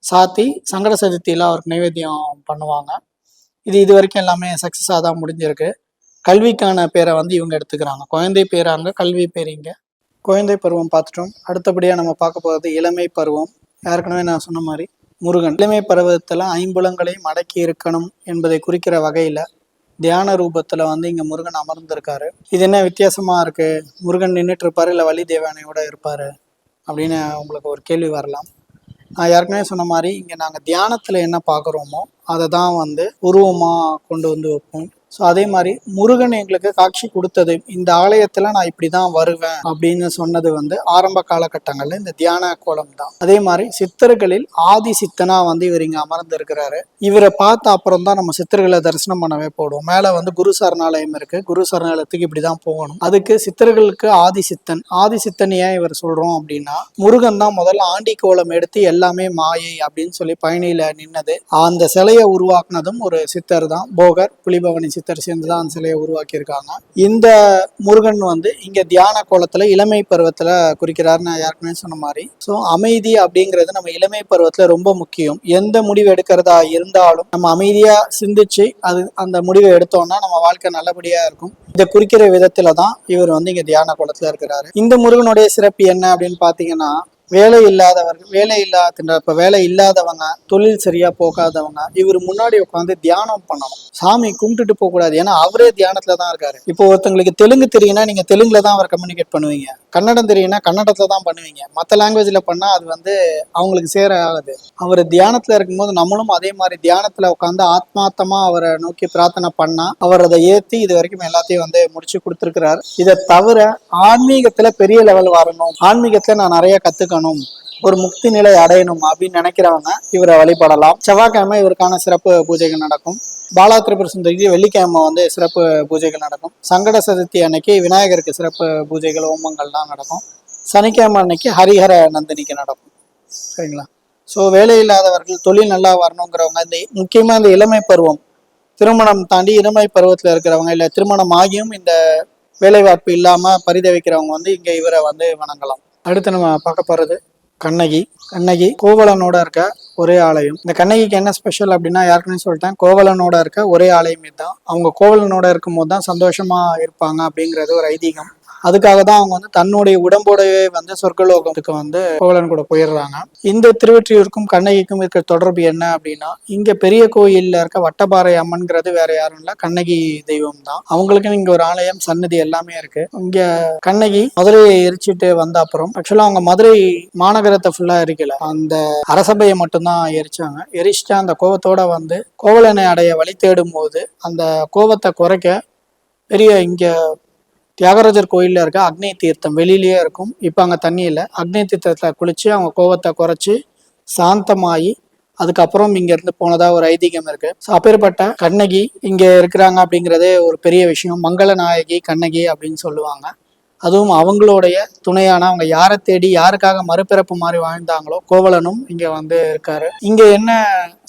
சாத்தி சங்கட சதுர்த்தியில அவருக்கு நைவேத்தியம் பண்ணுவாங்க. இது வரைக்கும் எல்லாமே சக்ஸஸாக தான் முடிஞ்சிருக்கு. கல்விக்கான பேரை வந்து இவங்க எடுத்துக்கிறாங்க. குழந்தை பேராங்க, கல்வி பேரிங்க. குழந்தை பருவம் பார்த்துட்டோம். அடுத்தபடியாக நம்ம பார்க்க போகிறது இளமை பருவம். ஏற்கனவே நான் சொன்ன மாதிரி முருகன் இளமை பருவத்தில் 5 புலங்களையும் அடக்கி இருக்கணும் என்பதை குறிக்கிற வகையில் தியான ரூபத்தில் வந்து இங்கே முருகன் அமர்ந்திருக்காரு. இது என்ன வித்தியாசமாக இருக்குது, முருகன் நின்றுட்டு இருப்பார் இல்லை வள்ளி தேவானையோட இருப்பார் அப்படின்னு உங்களுக்கு ஒரு கேள்வி வரலாம். நான் ஏற்கனவே சொன்ன மாதிரி இங்கே நாங்கள் தியானத்தில் என்ன பார்க்குறோமோ அதை தான் வந்து உருவமாக கொண்டு வந்து வைப்போம். ஸோ அதே மாதிரி முருகன் எங்களுக்கு காட்சி கொடுத்தது, இந்த ஆலயத்தில் நான் இப்படி தான் வருவேன் அப்படின்னு சொன்னது வந்து ஆரம்ப காலகட்டங்களில் இந்த தியான கோலம் தான். அதே மாதிரி சித்தர்களில் ஆதி சித்தனா வந்து இவர் இங்கே அமர்ந்து இருக்கிறாரு. இவரை பார்த்த அப்புறம் தான் நம்ம சித்தர்களை தரிசனம் பண்ணவே போடுவோம். மேலே வந்து குரு சரணாலயம் இருக்குது, குரு சரணாலயத்துக்கு இப்படி தான் போகணும். அதுக்கு சித்தர்களுக்கு ஆதி சித்தன், ஆதி சித்தன் ஏன் இவர் சொல்கிறோம் அப்படின்னா, முருகன் தான் முதல்ல ஆண்டி கோலம் எடுத்து எல்லாமே மாயை அப்படின்னு சொல்லி பழனியில் நின்னது. அந்த சிலையை உருவாக்குனதும் ஒரு சித்தர் தான், போகர் புலிபவனி சித்தர் சேர்ந்து தான் அந்த சிலையை உருவாக்கியிருக்காங்க. இந்த முருகன் வந்து இங்க தியான கோலத்துல இளமை பருவத்துல குறிக்கிறார். நான் யாருக்குமே சொன்ன மாதிரி ஸோ அமைதி அப்படிங்கிறது நம்ம இளமை பருவத்துல ரொம்ப முக்கியம். எந்த முடிவு எடுக்கிறதா இருந்தாலும் நம்ம அமைதியா சிந்திச்சு அந்த முடிவை எடுத்தோம்னா நம்ம வாழ்க்கை நல்லபடியா இருக்கும். இதை குறிக்கிற விதத்துல தான் இவர் வந்து இங்க தியான கோலத்துல இருக்கிறாரு. இந்த முருகனுடைய சிறப்பு என்ன அப்படின்னு பாத்தீங்கன்னா, வேலை இல்லாதவங்க, தொழில் சரியா போகாதவங்க இவர் முன்னாடி உட்காந்து தியானம் பண்ணணும். சாமி கும்பிட்டுட்டு போக கூடாது, ஏன்னா அவரே தியானத்துல தான் இருக்காரு. இப்போ ஒருத்தங்களுக்கு தெலுங்கு தெரியும்னா நீங்க தெலுங்குல தான் அவர் கம்யூனிகேட் பண்ணுவீங்க, கன்னடம் தெரியும்னா கன்னடத்துல தான் பண்ணுவீங்க. மற்ற லாங்குவேஜ்ல பண்ணா அது வந்து அவங்களுக்கு சேர ஆகுது. அவர் தியானத்துல இருக்கும்போது நம்மளும் அதே மாதிரி தியானத்துல உட்காந்து ஆத்மார்த்தமா அவரை நோக்கி பிரார்த்தனை பண்ணா அவர் அதை ஏற்றி இது வரைக்கும் எல்லாத்தையும் வந்து முடிச்சு கொடுத்துருக்கிறார். இதை தவிர ஆன்மீகத்துல பெரிய லெவல் வரணும், ஆன்மீகத்துல நான் நிறைய கத்துக்கணும், ஒரு முக்தி நிலை அடையணும் அப்படின்னு நினைக்கிறவங்க இவரை வழிபடலாம். செவ்வாய்க்கிழமை இவருக்கான சிறப்பு பூஜைகள் நடக்கும். பாலா திரிபுர சுந்தரிக்கு வெள்ளிக்கிழமை வந்து சிறப்பு பூஜைகள் நடக்கும். சங்கட சதுர்த்தி அன்னைக்கு விநாயகருக்கு சிறப்பு பூஜைகள், ஹோமங்கள்லாம் நடக்கும். சனிக்கிழமை அன்னைக்கு ஹரிஹர நந்தினிக்கு நடக்கும். சரிங்களா? ஸோ வேலை இல்லாதவர்கள், தொழில் நல்லா வரணுங்கிறவங்க, இந்த முக்கியமாக இந்த இளமை பருவம், திருமணம் தாண்டி இளமை பருவத்தில் இருக்கிறவங்க, இல்லை திருமணம் ஆகியும் இந்த வேலைவாய்ப்பு இல்லாமல் பரிதவிக்கிறவங்க வந்து இங்கே இவரை வந்து வணங்கலாம். அடுத்து நம்ம பார்க்க போகிறது கண்ணகி கோவலனோட இருக்க ஒரே ஆலயம். இந்த கண்ணகிக்கு என்ன ஸ்பெஷல் அப்படின்னா, யாருக்குன்னு சொல்லிட்டேன், கோவலனோட இருக்க ஒரே ஆலயம் இதுதான். அவங்க கோவலனோட இருக்கும் போது தான் சந்தோஷமா இருப்பாங்க அப்படிங்கிறது ஒரு ஐதீகம். அதுக்காக தான் அவங்க வந்து தன்னுடைய உடம்போடவே வந்து சொர்க்கலோகத்துக்கு வந்து கோவலன் கூட போயிடுறாங்க. இந்த திருவெற்றியூருக்கும் கண்ணகிக்கும் இருக்கிற தொடர்பு என்ன அப்படின்னா, இங்க பெரிய கோயில்ல இருக்க வட்டபாறை அம்மன்கிறது வேற யாரும் இல்ல, கண்ணகி தெய்வம் தான். அவங்களுக்கு இங்க ஒரு ஆலயம், சன்னதி எல்லாமே இருக்கு. இங்க கண்ணகி மதுரையை எரிச்சிட்டு வந்த அப்புறம் ஆக்சுவலா அவங்க மதுரை மாநகரத்தை ஃபுல்லா எரிக்கல, அந்த அரசபையை மட்டும்தான் எரிச்சாங்க. எரிச்சிட்டு அந்த கோவத்தோட வந்து கோவலனை அடைய வழி தேடும் போது அந்த கோவத்தை குறைக்க பெரிய இங்க தியாகராஜர் கோயில்ல இருக்க அக்னி தீர்த்தம் வெளியிலேயே இருக்கும். இப்ப அங்க தண்ணி இல்லை. அக்னி தீர்த்தத்துல குளிச்சு அவங்க கோவத்தை குறைச்சு சாந்தமாயி அதுக்கப்புறம் இங்க இருந்து போனதா ஒரு ஐதீகம் இருக்கு. அப்பேற்பட்ட கண்ணகி இங்க இருக்கிறாங்க அப்படிங்கிறதே ஒரு பெரிய விஷயம். மங்கள நாயகி கண்ணகி அப்படின்னு சொல்லுவாங்க. அதுவும் அவங்களுடைய துணையான அவங்க யாரை தேடி யாருக்காக மறுபிறப்பு மாதிரி வாழ்ந்தாங்களோ கோவலனும் இங்க வந்து இருக்காரு. இங்க என்ன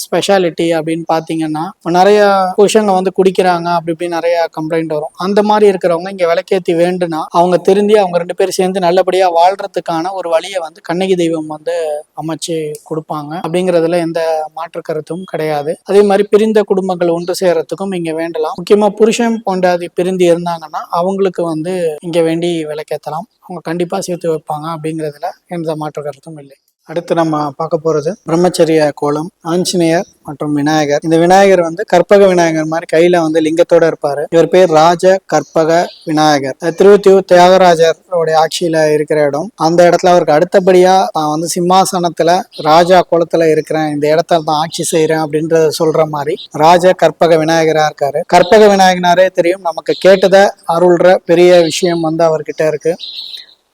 ஸ்பெஷாலிட்டி அப்படின்னு பாத்தீங்கன்னா, நிறைய புருஷங்க வந்து குடிக்கிறாங்க அப்படி இப்படி நிறைய கம்ப்ளைண்ட் வரும். அந்த மாதிரி இருக்கிறவங்க இங்க விளக்கேத்தி வேண்டுனா அவங்க திருந்தி அவங்க 2 பேரும் சேர்ந்து நல்லபடியா வாழ்றதுக்கான ஒரு வழியை வந்து கண்ணகி தெய்வம் வந்து அமைச்சு கொடுப்பாங்க. அப்படிங்கிறதுல எந்த மாற்று கருத்தும் கிடையாது. அதே மாதிரி பிரிந்த குடும்பங்கள் ஒன்று சேரத்துக்கும் இங்க வேண்டலாம். முக்கியமா புருஷன் பொண்டாதி பிரிந்து இருந்தாங்கன்னா அவங்களுக்கு வந்து இங்க வேண்டி விளக்கேற்றலாம். அவங்க கண்டிப்பா சேர்த்து வைப்பாங்க. அப்படிங்கிறதுல எந்த மாற்று கருத்தும் இல்லை. அடுத்து நம்ம பார்க்க போறது பிரம்மச்சரிய கோலம், ஆஞ்சநேயர் மற்றும் விநாயகர். இந்த விநாயகர் வந்து கற்பக விநாயகர் மாதிரி கையில வந்து லிங்கத்தோட இருப்பாரு. இவர் பேர் ராஜ கற்பக விநாயகர். திருவொற்றியூர் தியாகராஜருடைய ஆட்சியில இருக்கிற இடம். அந்த இடத்துல அவருக்கு அடுத்தபடியா நான் வந்து சிம்மாசனத்துல ராஜா கோலத்துல இருக்கிறேன், இந்த இடத்துல தான் ஆட்சி செய்யறேன் அப்படின்றத சொல்ற மாதிரி ராஜ கற்பக விநாயகரா இருக்காரு. கற்பக விநாயகனாரே தெரியும், நமக்கு கேட்டதை அருள்ற பெரிய விஷயம் வந்து அவர்கிட்ட இருக்கு.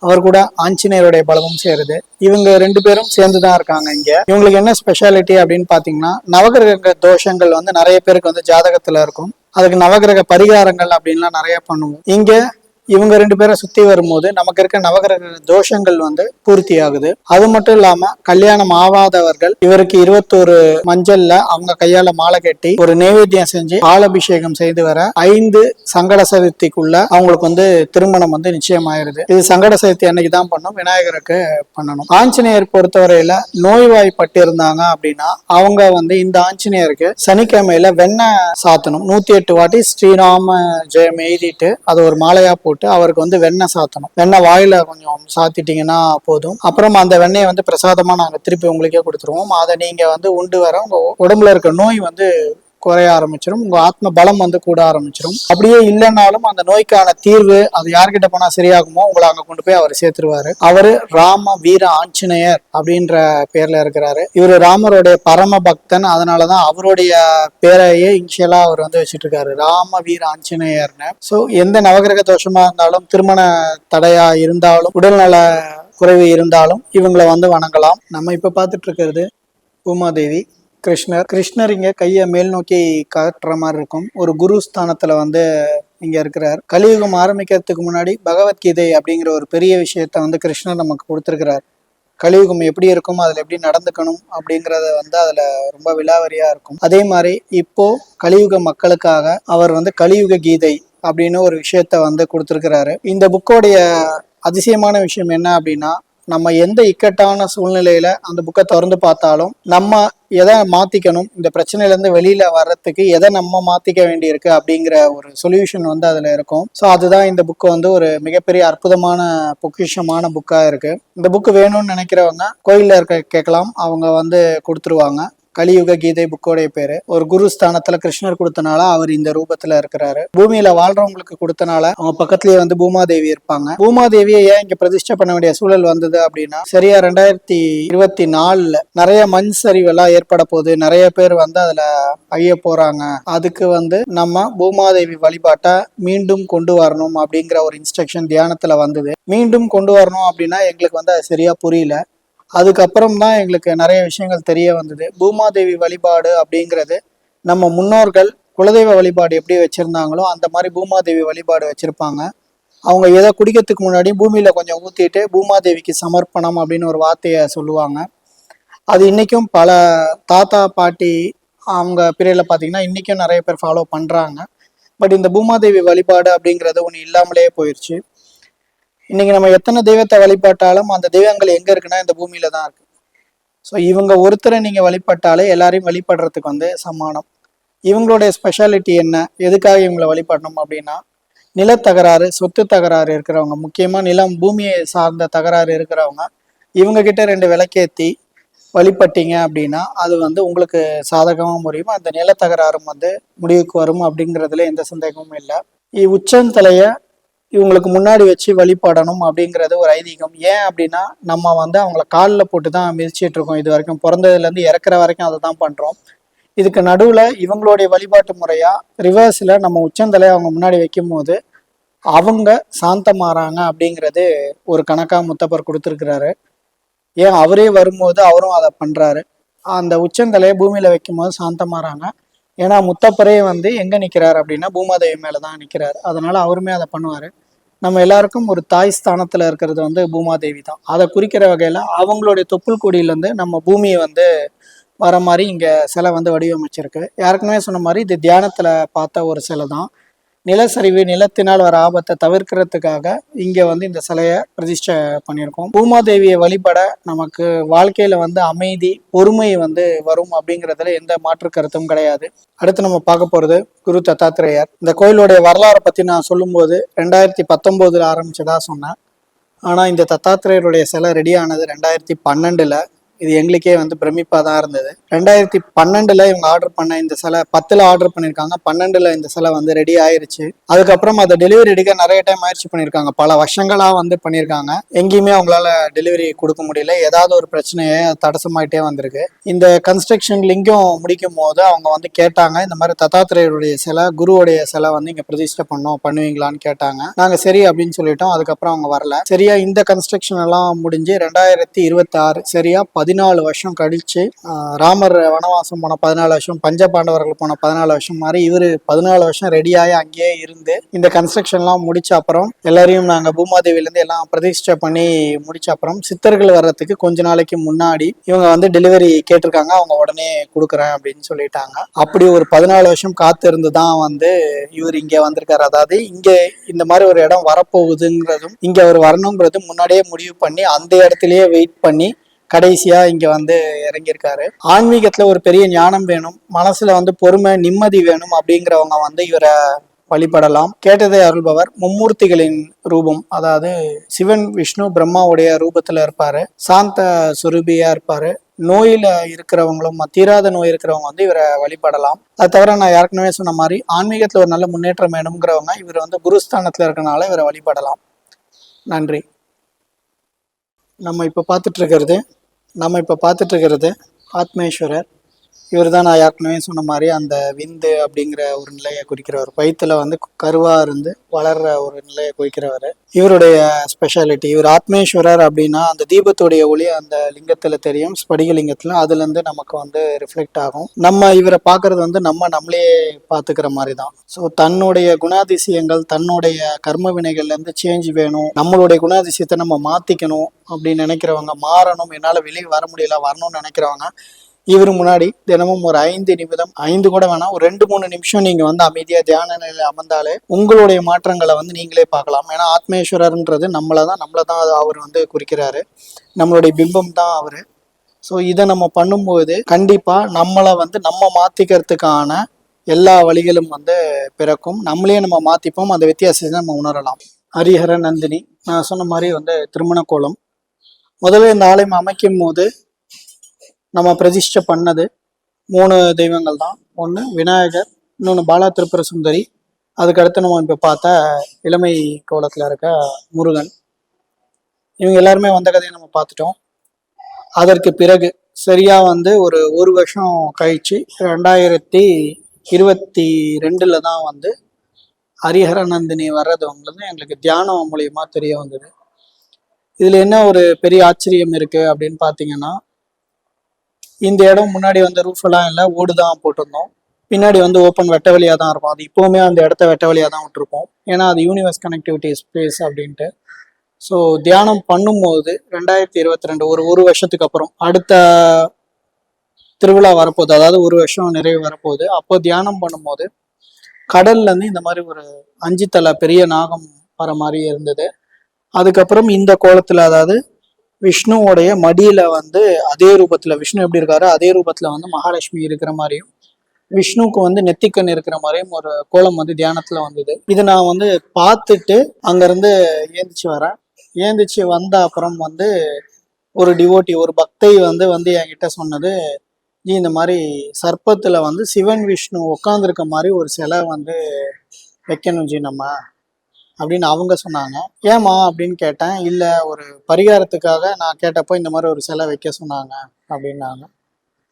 அவர் கூட ஆஞ்சநேயருடைய பலமும் சேருது. இவங்க 2 பேரும் சேர்ந்துதான் இருக்காங்க. இங்க இவங்களுக்கு என்ன ஸ்பெஷாலிட்டி அப்படின்னு பாத்தீங்கன்னா, நவகிரக தோஷங்கள் வந்து நிறைய பேருக்கு வந்து ஜாதகத்துல இருக்கும். அதுக்கு நவகிரக பரிகாரங்கள் அப்படின்லாம் நிறைய பண்ணுவோம். இங்க இவங்க 2 பேரை சுத்தி வரும்போது நமக்கு இருக்க நவகிரக தோஷங்கள் வந்து பூர்த்தி ஆகுது. அது மட்டும் இல்லாம கல்யாணம் ஆகாதவர்கள் இவருக்கு 21 மஞ்சள்ல அவங்க கையால மாலை கட்டி ஒரு நைவேத்தியம் செஞ்சு பாலாபிஷேகம் செய்து வர 5 சங்கட சதுர்த்திக்குள்ள அவங்களுக்கு வந்து திருமணம் வந்து நிச்சயமாயிருது. இது சங்கட சதுர்த்தி அன்னைக்கு தான் பண்ணும், விநாயகருக்கு பண்ணணும். ஆஞ்சநேயர் பொறுத்தவரையில நோய்வாய்ப்பட்டு இருந்தாங்க அப்படின்னா அவங்க வந்து இந்த ஆஞ்சநேயருக்கு சனிக்கிழமையில வெண்ணெய் சாத்தணும். 108 வாட்டி ஸ்ரீராம ஜெயம் எழுதிட்டு அதை ஒரு மாலையா போட்டு அவருக்கு வந்து வெண்ணெய் சாத்தணும். வெண்ணெய் வாயில கொஞ்சம் சாத்திட்டீங்கன்னா போதும். அப்புறம் அந்த வெண்ணெயை வந்து பிரசாதமா நாங்க திருப்பி உங்களுக்கே கொடுத்துருவோம். அதை நீங்க வந்து உண்டு வர உங்க உடம்புல இருக்க நோய் வந்து குறைய ஆரம்பிச்சிடும், உங்க ஆத்ம பலம் வந்து கூட ஆரம்பிச்சிடும். அப்படியே இல்லைன்னாலும் அந்த நோய்க்கான தீர்வு அது யார்கிட்ட போனா சரியாகுமோ உங்களை அங்க கொண்டு போய் அவர் சேர்த்துருவாரு. அவரு ராம வீர ஆஞ்சநேயர் அப்படின்ற பேர்ல இருக்கிறாரு. இவரு ராமருடைய பரம பக்தன். அதனாலதான் அவருடைய பேரையே இனிஷியலா அவர் வந்து வச்சுட்டு இருக்காரு, ராம வீர ஆஞ்சநேயர்னு. சோ எந்த நவகிரக தோஷமா இருந்தாலும், திருமண தடையா இருந்தாலும், உடல்நல குறைவு இருந்தாலும் இவங்களை வந்து வணங்கலாம். நம்ம இப்ப பார்த்துட்டு இருக்கிறது பூமாதேவி. கிருஷ்ணர் இங்க கையை மேல் நோக்கி காட்டுற மாதிரி இருக்கும். ஒரு குரு ஸ்தானத்துல வந்து இங்க இருக்கிறார். கலியுகம் ஆரம்பிக்கிறதுக்கு முன்னாடி பகவத்கீதை அப்படிங்கிற ஒரு பெரிய விஷயத்த வந்து கிருஷ்ணர் நமக்கு கொடுத்திருக்கிறார். கலியுகம் எப்படி இருக்கும், அதுல எப்படி நடந்துக்கணும் அப்படிங்கறத வந்து அதுல ரொம்ப விலாவரியா இருக்கும். அதே மாதிரி இப்போ கலியுக மக்களுக்காக அவர் வந்து கலியுக கீதை அப்படின்னு ஒரு விஷயத்த வந்து கொடுத்திருக்கிறாரு. இந்த புக்கோடைய அதிசயமான விஷயம் என்ன அப்படின்னா, நம்ம எந்த இக்கட்டான சூழ்நிலையில அந்த புக்கை திறந்து பார்த்தாலும் நம்ம எதை மாத்திக்கணும், இந்த பிரச்சனையில இருந்து வெளியில வர்றதுக்கு எதை நம்ம மாத்திக்க வேண்டி இருக்கு அப்படிங்கிற ஒரு சொல்யூஷன் வந்து அதுல இருக்கும். ஸோ அதுதான் இந்த புக்கு வந்து ஒரு மிகப்பெரிய அற்புதமான பொக்கிஷமான புக்கா இருக்கு. இந்த புக்கு வேணும்னு நினைக்கிறவங்க கோயில்ல இருக்க கேட்கலாம், அவங்க வந்து கொடுத்துருவாங்க. கலியுக கீதை புக்கோடைய பேரு. ஒரு குரு ஸ்தானத்துல கிருஷ்ணர் கொடுத்தனால அவர் இந்த ரூபத்துல இருக்கிறாரு. பூமியில வாழ்றவங்களுக்கு கொடுத்தனால அவங்க பக்கத்துலயே வந்து பூமாதேவி இருப்பாங்க. பூமாதேவியை ஏன் இங்க பிரதிஷ்டை பண்ண வேண்டிய சூழல் வந்தது அப்படின்னா, சரியா 2024 நிறைய மண் சரிவு எல்லாம் ஏற்பட போகுது, நிறைய பேர் வந்து அதுல அழிய போறாங்க. அதுக்கு வந்து நம்ம பூமாதேவி வழிபாட்டை மீண்டும் கொண்டு வரணும் அப்படிங்கிற ஒரு இன்ஸ்ட்ரக்ஷன் தியானத்துல வந்தது. மீண்டும் கொண்டு வரணும் அப்படின்னா எங்களுக்கு வந்து அது சரியா புரியல. அதுக்கப்புறம் தான் எங்களுக்கு நிறைய விஷயங்கள் தெரிய வந்தது. பூமாதேவி வழிபாடு அப்படிங்கிறது நம்ம முன்னோர்கள் குலதெய்வ வழிபாடு எப்படி வச்சிருந்தாங்களோ அந்த மாதிரி பூமாதேவி வழிபாடு வச்சிருப்பாங்க. அவங்க எதை குடிக்கிறதுக்கு முன்னாடி பூமியில கொஞ்சம் ஊத்திட்டு பூமாதேவிக்கு சமர்ப்பணம் அப்படின்னு ஒரு வார்த்தையை சொல்லுவாங்க. அது இன்னைக்கும் பல தாத்தா பாட்டி அவங்க பீரியட்ல பாத்தீங்கன்னா இன்னைக்கும் நிறைய பேர் ஃபாலோ பண்றாங்க. பட் இந்த பூமாதேவி வழிபாடு அப்படிங்கிறது ஒண்ணு இல்லாமலே போயிடுச்சு. இன்னைக்கு நம்ம எத்தனை தெய்வத்தை வழிபட்டாலும் அந்த தெய்வங்கள் எங்க இருக்குன்னா இந்த பூமியில தான் இருக்கு. ஸோ இவங்க ஒருத்தரை நீங்க வழிபட்டாலே எல்லாரையும் வழிபடுறதுக்கு வந்து சமானம். இவங்களுடைய ஸ்பெஷாலிட்டி என்ன, எதுக்காக இவங்களை வழிபடணும் அப்படின்னா, நிலத்தகராறு, சொத்து தகராறு இருக்கிறவங்க, முக்கியமா நிலம் பூமியை சார்ந்த தகராறு இருக்கிறவங்க, இவங்க கிட்ட 2 விளக்கேத்தி வழிபட்டீங்க அப்படின்னா அது வந்து உங்களுக்கு சாதகமாக முடியும். அந்த நிலத்தகராறும் வந்து முடிவுக்கு வரும் அப்படிங்கிறதுல எந்த சந்தேகமும் இல்லை. உச்சந்தலைய இவங்களுக்கு முன்னாடி வச்சு வழிபடணும் அப்படிங்கிறது ஒரு ஐதீகம். ஏன் அப்படின்னா நம்ம வந்து அவங்கள காலில் போட்டு தான் மிதிச்சிட்டு இருக்கோம். இது வரைக்கும் பிறந்ததுலேருந்து இறக்குற வரைக்கும் அதை தான் பண்ணுறோம். இதுக்கு நடுவில் இவங்களுடைய வழிபாட்டு முறையா ரிவர்ஸில் நம்ம உச்சந்தலையை அவங்க முன்னாடி வைக்கும் போது அவங்க சாந்தமாறாங்க அப்படிங்கிறது ஒரு கணக்காக முத்தப்பர் கொடுத்துருக்கிறாரு. ஏன் அவரே வரும்போது அவரும் அதை பண்றாரு. அந்த உச்சந்தலையை பூமியில வைக்கும் போது சாந்தமாறாங்க. ஏன்னா முத்தப்பரே வந்து எங்க நிக்கிறாரு அப்படின்னா பூமாதேவி மேலதான் நிக்கிறாரு. அதனால அவருமே அதை பண்ணுவாரு. நம்ம எல்லாருக்கும் ஒரு தாய் ஸ்தானத்துல இருக்கிறது வந்து பூமாதேவி தான். அதை குறிக்கிற வகையில அவங்களுடைய தொப்புள் கொடியில இருந்து நம்ம பூமியை வந்து வர மாதிரி இங்க சிலை வந்து வடிவமைச்சிருக்கு. யாருக்குமே சொன்ன மாதிரி இது தியானத்துல பார்த்த ஒரு சிலை தான். நிலச்சரிவு, நிலத்தினால் வர ஆபத்தை தவிர்க்கிறதுக்காக இங்க வந்து இந்த சிலையை பிரதிஷ்டை பண்ணியிருக்கோம். பூமாதேவியை வழிபட நமக்கு வாழ்க்கையில வந்து அமைதி, பொறுமை வந்து வரும் அப்படிங்கிறதுல எந்த மாற்று கருத்தும் கிடையாது. அடுத்து நம்ம பார்க்க போறது குரு தத்தாத்திரேயர். இந்த கோயிலுடைய வரலாறை பத்தி நான் சொல்லும்போது 2019 ஆரம்பிச்சதா சொன்னேன். ஆனா இந்த தத்தாத்திரேயருடைய சிலை ரெடி ஆனது 2012. இது எங்களுக்கே வந்து பிரமிப்பா தான் இருந்தது. 2012 இவங்க ஆர்டர் பண்ண இந்த சிலை 10 ஆர்டர் பண்ணியிருக்காங்க. 12 இந்த சிலை வந்து ரெடி ஆயிருச்சு. அதுக்கப்புறம் அதை டெலிவரி எடுக்க நிறைய டைம் முயற்சி பண்ணியிருக்காங்க. பல வருஷங்களா வந்து பண்ணியிருக்காங்க. எங்கேயுமே அவங்களால டெலிவரி கொடுக்க முடியல. ஏதாவது ஒரு பிரச்சனையே தடசமாயிட்டே வந்திருக்கு. இந்த கன்ஸ்ட்ரக்ஷன் லிங்கும் முடிக்கும் போது அவங்க வந்து கேட்டாங்க, இந்த மாதிரி தத்தாத்திரேயருடைய சிலை, குருவுடைய சிலை வந்து இங்க பிரதிஷ்டை பண்ணுவீங்களான்னு கேட்டாங்க. நாங்க சரி அப்படின்னு சொல்லிட்டோம். அதுக்கப்புறம் அவங்க வரல. சரியா இந்த கன்ஸ்ட்ரக்ஷன் எல்லாம் முடிஞ்சு 2026 சரியா 14 வருஷம் கழிச்சு ராமர் வனவாசம் போன 14 வருஷம், பஞ்ச பாண்டவர்கள் போன 14 வருஷம் மாதிரி இவரு 14 வருஷம் ரெடியாகி அங்கேயே இருந்து இந்த கன்ஸ்ட்ரக்ஷன்லாம் முடிச்ச அப்புறம் எல்லாரையும் நாங்கள் பூமாதேவிலேருந்து எல்லாம் பிரதிஷ்டை பண்ணி முடிச்ச அப்புறம் சித்தர்கள் வர்றதுக்கு கொஞ்ச நாளைக்கு முன்னாடி இவங்க வந்து டெலிவரி கேட்டிருக்காங்க. அவங்க உடனே கொடுக்குறேன் அப்படின்னு சொல்லிட்டாங்க. அப்படி ஒரு 14 வருஷம் காத்து இருந்து தான் வந்து இவர் இங்கே வந்திருக்காரு. அதாவது இங்கே இந்த மாதிரி ஒரு இடம் வரப்போகுதுங்கிறதும் இங்கே அவர் வரணுங்கிறதும் முன்னாடியே முடிவு பண்ணி அந்த இடத்துலயே வெயிட் பண்ணி கடைசியா இங்க வந்து இறங்கியிருக்காரு. ஆன்மீகத்துல ஒரு பெரிய ஞானம் வேணும், மனசுல வந்து பொறுமை, நிம்மதி வேணும் அப்படிங்கிறவங்க வந்து இவரை வழிபடலாம். கேட்டதை அருள்பவர், மும்மூர்த்திகளின் ரூபம், அதாவது சிவன், விஷ்ணு, பிரம்மாவுடைய ரூபத்துல இருப்பாரு. சாந்த சுரூபியா இருப்பாரு. நோயில இருக்கிறவங்களும், தீராத நோய் இருக்கிறவங்க வந்து இவரை வழிபடலாம். அது தவிர நான் யாருக்குமே சொன்ன மாதிரி ஆன்மீகத்துல ஒரு நல்ல முன்னேற்றம் வேணுங்கிறவங்க இவர் வந்து குருஸ்தானத்துல இருக்கனால இவரை வழிபடலாம். நன்றி. நம்ம இப்போ பார்த்துட்டு இருக்கிறது ஆத்மேஸ்வரர். இவர் தான் நான் ஏற்கனவே சொன்ன மாதிரி அந்த விந்து அப்படிங்கிற ஒரு நிலையை குறிக்கிறவர். வயிற்றுல வந்து கருவா இருந்து வளர்ற ஒரு நிலையை குறிக்கிறவர். இவருடைய ஸ்பெஷாலிட்டி, இவர் ஆத்மேஸ்வரர் அப்படின்னா அந்த தீபத்துடைய ஒளி அந்த லிங்கத்துல தெரியும், ஸ்படிக லிங்கத்துல. அதுல இருந்து நமக்கு வந்து ரிஃப்ளெக்ட் ஆகும். நம்ம இவரை பார்க்கறது வந்து நம்மளே பார்த்துக்கிற மாதிரி தான். ஸோ தன்னுடைய குணாதிசயங்கள், தன்னுடைய கர்ம வினைகள்ல இருந்து சேஞ்ச் வேணும், நம்மளுடைய குணாதிசயத்தை நம்ம மாத்திக்கணும் அப்படின்னு நினைக்கிறவங்க, மாறணும், என்னால வெளியே வர முடியல, வரணும்னு நினைக்கிறவங்க இவர் முன்னாடி தினமும் ஒரு 5 நிமிடம், 5 கூட வேணாம், ஒரு 2-3 நிமிஷம் நீங்க வந்து அமைதியா தியான நிலையில அமர்ந்தாலே உங்களுடைய மாற்றங்களை வந்து நீங்களே பார்க்கலாம். ஏன்னா ஆத்மேஸ்வரர்ன்றது நம்மளை தான் அவர் வந்து குறிக்கிறாரு. நம்மளுடைய பிம்பம் தான் அவரு. ஸோ இதை நம்ம பண்ணும்போது கண்டிப்பா நம்மளை வந்து நம்ம மாத்திக்கிறதுக்கான எல்லா வழிகளும் வந்து பிறக்கும். நம்மளே நம்ம மாத்திப்போம். அந்த வித்தியாசத்தை நம்ம உணரலாம். ஹரிஹர நந்தினி, நான் சொன்ன மாதிரி வந்து திருமண கோலம். முதல்ல இந்த ஆலயம் அமைக்கும் போது நம்ம பிரதிஷ்டை பண்ணது 3 தெய்வங்கள் தான். ஒன்று விநாயகர், இன்னொன்று பாலா திரிபுர சுந்தரி, அதுக்கடுத்து நம்ம இப்போ பார்த்த இளமை கோலத்தில் இருக்க முருகன். இவங்க எல்லாருமே வந்த கதையை நம்ம பார்த்துட்டோம். அதற்கு பிறகு சரியா வந்து ஒரு வருஷம் கழிச்சு 2022 தான் வந்து ஹரிஹர நந்தினி வர்றதுங்கிறது எங்களுக்கு தியானம் மூலியமா தெரிய வந்தது. இதுல என்ன ஒரு பெரிய ஆச்சரியம் இருக்கு அப்படின்னு பார்த்தீங்கன்னா, இந்த இடம் முன்னாடி வந்து ரூஃப் எல்லாம் இல்லை, ஓடு தான் போட்டிருந்தோம். பின்னாடி வந்து ஓப்பன் வெட்ட வழியா தான் இருக்கும். அது இப்போவுமே அந்த இடத்த வெட்ட வழியா தான் விட்டுருப்போம். ஏன்னா அது யூனிவர்ஸ் கனெக்டிவிட்டி ஸ்பேஸ் அப்படின்ட்டு. ஸோ தியானம் பண்ணும்போது 2022 ஒரு வருஷத்துக்கு அப்புறம் அடுத்த திருவிழா வரப்போகுது, அதாவது ஒரு வருஷம் நிறைவு வரப்போகுது. அப்போ தியானம் பண்ணும்போது கடல்ல இருந்து இந்த மாதிரி ஒரு 5 தலை பெரிய நாகம் வர மாதிரி இருந்தது. அதுக்கப்புறம் இந்த கோலத்துல, அதாவது விஷ்ணுவோடைய மடியில வந்து அதே ரூபத்துல, விஷ்ணு எப்படி இருக்காரோ அதே ரூபத்துல வந்து மகாலட்சுமி இருக்கிற மாதிரியும், விஷ்ணுவுக்கு வந்து நெத்திக்கண் இருக்கிற மாதிரியும் ஒரு கோலம் வந்து தியானத்துல வந்தது. இது நான் வந்து பார்த்துட்டு அங்கிருந்து ஏந்திச்சு வரேன். ஏந்திச்சு வந்த அப்புறம் வந்து ஒரு டிவோட்டி, ஒரு பக்தை வந்து வந்து என்கிட்ட சொன்னது, ஜி இந்த மாதிரி சர்ப்பத்துல வந்து சிவன் விஷ்ணு உட்காந்துருக்க மாதிரி ஒரு சிலை வந்து வைக்கணும் ஜி நம்ம அப்படின்னு அவங்க சொன்னாங்க. ஏமா அப்படின்னு கேட்டேன். இல்ல ஒரு பரிகாரத்துக்காக நான் கேட்டப்போ இந்த மாதிரி ஒரு சிலை வைக்க சொன்னாங்க அப்படின்னாங்க.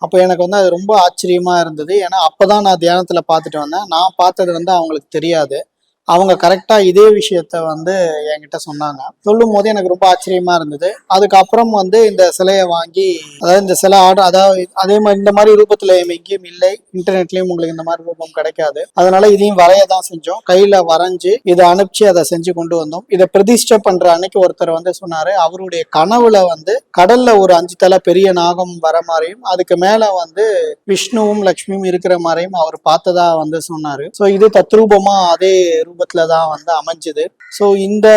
அப்போ எனக்கு வந்து அது ரொம்ப ஆச்சரியமா இருந்தது. ஏன்னா அப்பதான் நான் தியானத்துல பார்த்துட்டு வந்தேன். நான் பார்த்தது வந்து அவங்களுக்கு தெரியாது. அவங்க கரெக்டா இதே விஷயத்த வந்து என்கிட்ட சொன்னாங்க. சொல்லும் போது எனக்கு ரொம்ப ஆச்சரியமா இருந்தது. அதுக்கப்புறம் வந்து இந்த சிலையை வாங்கி, அதாவது இந்த சிலை ஆர்டர், அதாவது அதே மாதிரி இந்த மாதிரி ரூபத்துல எங்கேயும் இல்லை, இன்டர்நெட்லயும் உங்களுக்கு இந்த மாதிரி ரூபம் கிடைக்காது. அதனால இதையும் வரையதான் செஞ்சோம். கையில வரைஞ்சு இதை அனுப்பிச்சு அதை செஞ்சு கொண்டு வந்தோம். இதை பிரதிஷ்டை பண்ற அன்னைக்கு ஒருத்தர் வந்து சொன்னாரு, அவருடைய கனவுல வந்து கடல்ல ஒரு 5 தலை பெரிய நாகம் வர மாதிரியும் அதுக்கு மேல வந்து விஷ்ணுவும் லக்ஷ்மியும் இருக்கிற மாதிரியும் அவர் பார்த்ததா வந்து சொன்னாரு. ஸோ இது தத்ரூபமா அதே ரூபத்துலதான் வந்து அமைஞ்சுது. ஸோ இந்த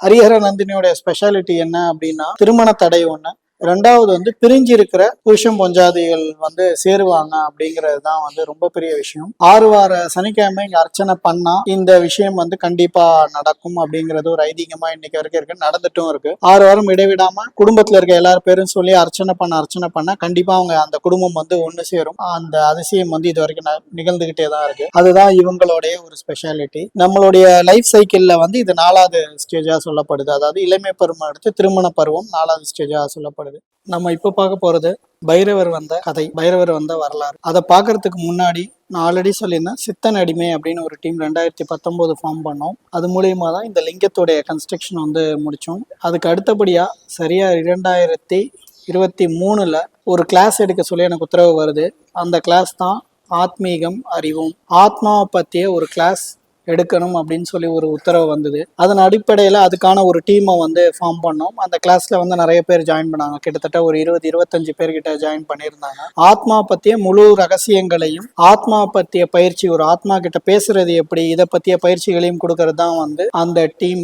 ஹரிஹர நந்தினியோட ஸ்பெஷாலிட்டி என்ன அப்படின்னா, திருமண தடை ஒண்ணு, ரெண்டாவது வந்து பிரிஞ்சு இருக்கிற புருஷன் பொஞ்சாதிகள் வந்து சேருவாங்க அப்படிங்கிறது தான் வந்து ரொம்ப பெரிய விஷயம். 6 வார சனிக்கிழமை இங்க அர்ச்சனை பண்ணா இந்த விஷயம் வந்து கண்டிப்பா நடக்கும் அப்படிங்கிறது ஒரு ஐதீகமா இன்னைக்கு வரைக்கும் இருக்கு, நடந்துட்டும் இருக்கு. 6 வாரம் இடைவிடாம குடும்பத்துல இருக்க எல்லாரும் பேரும் சொல்லி அர்ச்சனை பண்ண கண்டிப்பா அவங்க அந்த குடும்பம் வந்து ஒண்ணு சேரும். அந்த அதிசயம் வந்து இது வரைக்கும் நிகழ்ந்துகிட்டே தான் இருக்கு. அதுதான் இவங்களுடைய ஒரு ஸ்பெஷாலிட்டி. நம்மளுடைய லைஃப் சைக்கிள்ல வந்து இது 4வது ஸ்டேஜா சொல்லப்படுது. அதாவது இளமை பருவம் அடுத்து திருமண பருவம் 4வது ஸ்டேஜா சொல்லப்படுது. நம்ம இப்ப பார்க்க போறது பைரவர் வந்த கதை, பைரவர் வந்த வரலாறு. அதை பார்க்கறதுக்கு முன்னாடி நான் ஆல்ரெடி சொல்லியிருந்தேன், சித்தன் அடிமை அப்படின்னு ஒரு டீம் 2019 ஃபார்ம் பண்ணோம். அது மூலியமா தான் இந்த லிங்கத்துடைய கன்ஸ்ட்ரக்ஷன் வந்து முடிச்சோம். அதுக்கு அடுத்தபடியா சரியா 2023ல ஒரு கிளாஸ் எடுக்க சொல்லி எனக்கு உத்தரவு வருது. அந்த கிளாஸ் தான் ஆத்மீகம் அறிவோம், ஆத்மாவை பத்திய ஒரு கிளாஸ் எடுக்கணும் அப்படின்னு சொல்லி ஒரு உத்தரவு வந்தது. அதன் அடிப்படையில அதுக்கான ஒரு டீமை வந்து ஃபார்ம் பண்ணோம். அந்த கிளாஸ்ல வந்து நிறைய பேர் ஜாயின் பண்ணாங்க. கிட்டத்தட்ட ஒரு 20-25 பேர்கிட்ட ஜாயின் பண்ணியிருந்தாங்க. ஆத்மா பத்திய முழு ரகசியங்களையும், ஆத்மா பத்திய பயிற்சி, ஒரு ஆத்மா கிட்ட பேசுறது எப்படி, இதை பத்திய பயிற்சிகளையும் கொடுக்கறது தான் வந்து அந்த டீம்.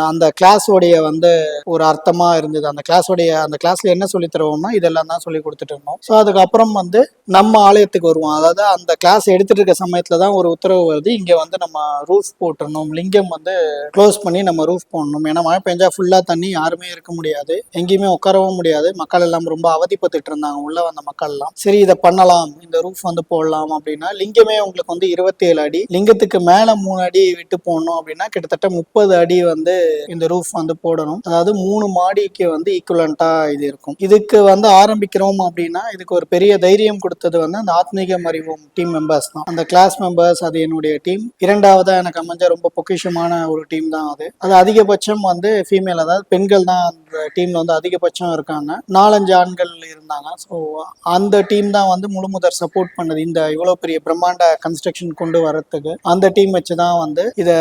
அந்த கிளாஸோடைய வந்து ஒரு அர்த்தமா இருந்தது. அந்த கிளாஸ்ல என்ன சொல்லி தருவோம்னா இதெல்லாம் தான் சொல்லி கொடுத்துட்டு இருந்தோம். ஸோ அதுக்கப்புறம் வந்து நம்ம ஆலயத்துக்கு வருவோம். அதாவது அந்த கிளாஸ் எடுத்துட்டு இருக்க சமயத்துல தான் ஒரு உத்தரவு வருது, இங்க வந்து நம்ம ரூஃப் போட்டுடணும், லிங்கம் வந்து க்ளோஸ் பண்ணி நம்ம ரூஃப் போடணும். ஏன்னா மழை பெஞ்சா ஃபுல்லா தண்ணி, யாருமே இருக்க முடியாது, எங்கேயுமே உட்காரவும் முடியாது. மக்கள் எல்லாம் ரொம்ப அவதிப்பட்டுட்டு இருந்தாங்க, உள்ள வந்த மக்கள் எல்லாம். சரி இதை பண்ணலாம், இந்த ரூஃப் வந்து போடலாம் அப்படின்னா, லிங்கமே உங்களுக்கு வந்து 27 அடி, லிங்கத்துக்கு மேல 3 அடி விட்டு போடணும் அப்படின்னா கிட்டத்தட்ட 30 அடி வந்து இந்த ரூஃப் வந்து போடணும். அதாவது 3 மாடிக்கு வந்து ஈக்குவலண்டா இது இருக்கும். இதுக்கு வந்து ஆரம்பிக்கிறோம் அப்படின்னா இதுக்கு ஒரு பெரிய தைரியம் கொடுத்தது வந்து அந்த ஆத்மீகம் அறிவோம் டீம் மெம்பர்ஸ் தான். அந்த கிளாஸ் மெம்பர்ஸ், அது என்னுடைய டீம். இரண்டாவதா எனக்கு அமைஞ்ச ரொம்ப பொக்கிஷமான ஒரு டீம் தான் அது அதிகபட்சம் வந்து ஃபீமேல், அதாவது பெண்கள் தான் அந்த டீம்ல வந்து அதிகபட்சம் இருக்காங்க. 4-5 ஆண்கள் இருந்தாங்க. ஸோ அந்த டீம் தான் வந்து முழுமுதற் சப்போர்ட் பண்ணது இந்த இவ்வளவு பெரிய பிரம்மாண்ட கன்ஸ்ட்ரக்ஷன் கொண்டு வரதுக்கு. அந்த டீம் வச்சுதான் வந்து இதை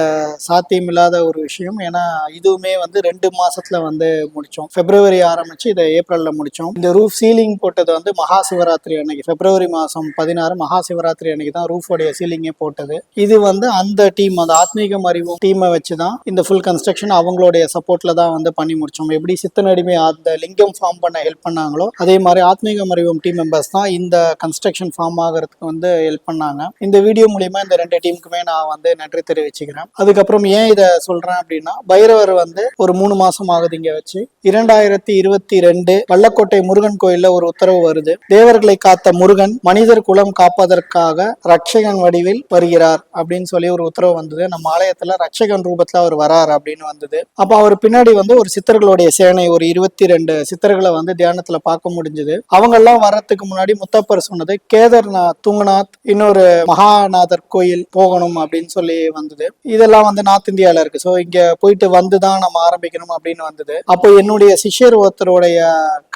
சாத்தியமில்லாத ஒரு விஷயம். ஏன்னா இதுவுமே வந்து 2 மாசத்துல வந்து முடிச்சோம். பிப்ரவரி ஆரம்பிச்சு இதை ஏப்ரல்ல முடிச்சோம். இந்த ரூஃப் சீலிங் போட்டது வந்து மகா சிவராத்திரி அன்னைக்கு, பிப்ரவரி மாசம் 16 மகா சிவராத்திரி அன்னைக்கு தான் ரூஃபோடைய சீலிங்கே போட்டது. இது வந்து அந்த டீம், அந்த ஆத்மீகம் அறிவும் டீமை வச்சுதான் இந்த ஃபுல் கன்ஸ்ட்ரக்ஷன் அவங்களுடைய சப்போர்ட்ல தான் வந்து பண்ணி முடிச்சோம். எப்படி சித்தனடிமை அந்த லிங்கம் ஃபார்ம் பண்ண ஹெல்ப் பண்ணாங்களோ அதே மாதிரி ஆத்மீகம் அறிவும் டீம் மெம்பர்ஸ் தான் இந்த கன்ஸ்ட்ரக்ஷன் ஃபார்ம் ஆகிறதுக்கு வந்து ஹெல்ப் பண்ணாங்க. இந்த வீடியோ மூலியமா இந்த 2 டீமுக்குமே நான் வந்து நன்றி தெரிவிச்சுக்கிறேன். அதுக்கப்புறம் ஏன் இதை சொல்றேன் அப்படின்னா, பைரவர் வந்து ஒரு 3 மாசம் ஆகுது இங்க வச்சு. 2022 வல்லக்கோட்டை முருகன் கோயில்ல ஒரு உத்தரவு வருது, தேவர்களை காத்த முருகன் மனிதர் குலம் காப்பதற்காக ரட்சகன் வடிவில் வருகிறார் அப்படின்னு சொல்லி ஒரு உத்தரவு வந்தது. நம்ம ஆலயத்துல ரட்சகன் ரூபத்துல அவர் வரார் அப்படின்னு வந்தது. அப்ப அவர் பின்னாடி வந்து ஒரு சித்தர்களுடைய சேனை, ஒரு 22 சித்தர்களை வந்து தியானத்துல பார்க்க முடிஞ்சது. அவங்க எல்லாம் வர்றதுக்கு முன்னாடி முத்தப்பர் சொன்னது, கேதார்நாத், துங்கநாத், இன்னொரு மகாநாதர் கோயில் போகணும் அப்படின்னு சொல்லி வந்தது. இதெல்லாம் வந்து நார்த் இந்தியால இருக்கு. ஸோ இங்க போயிட்டு வந்துதான் நம்ம ஆரம்பிக்கணும் அப்படின்னு வந்தது. அப்போ என்னுடைய சிஷ்யர் ஒருத்தருடைய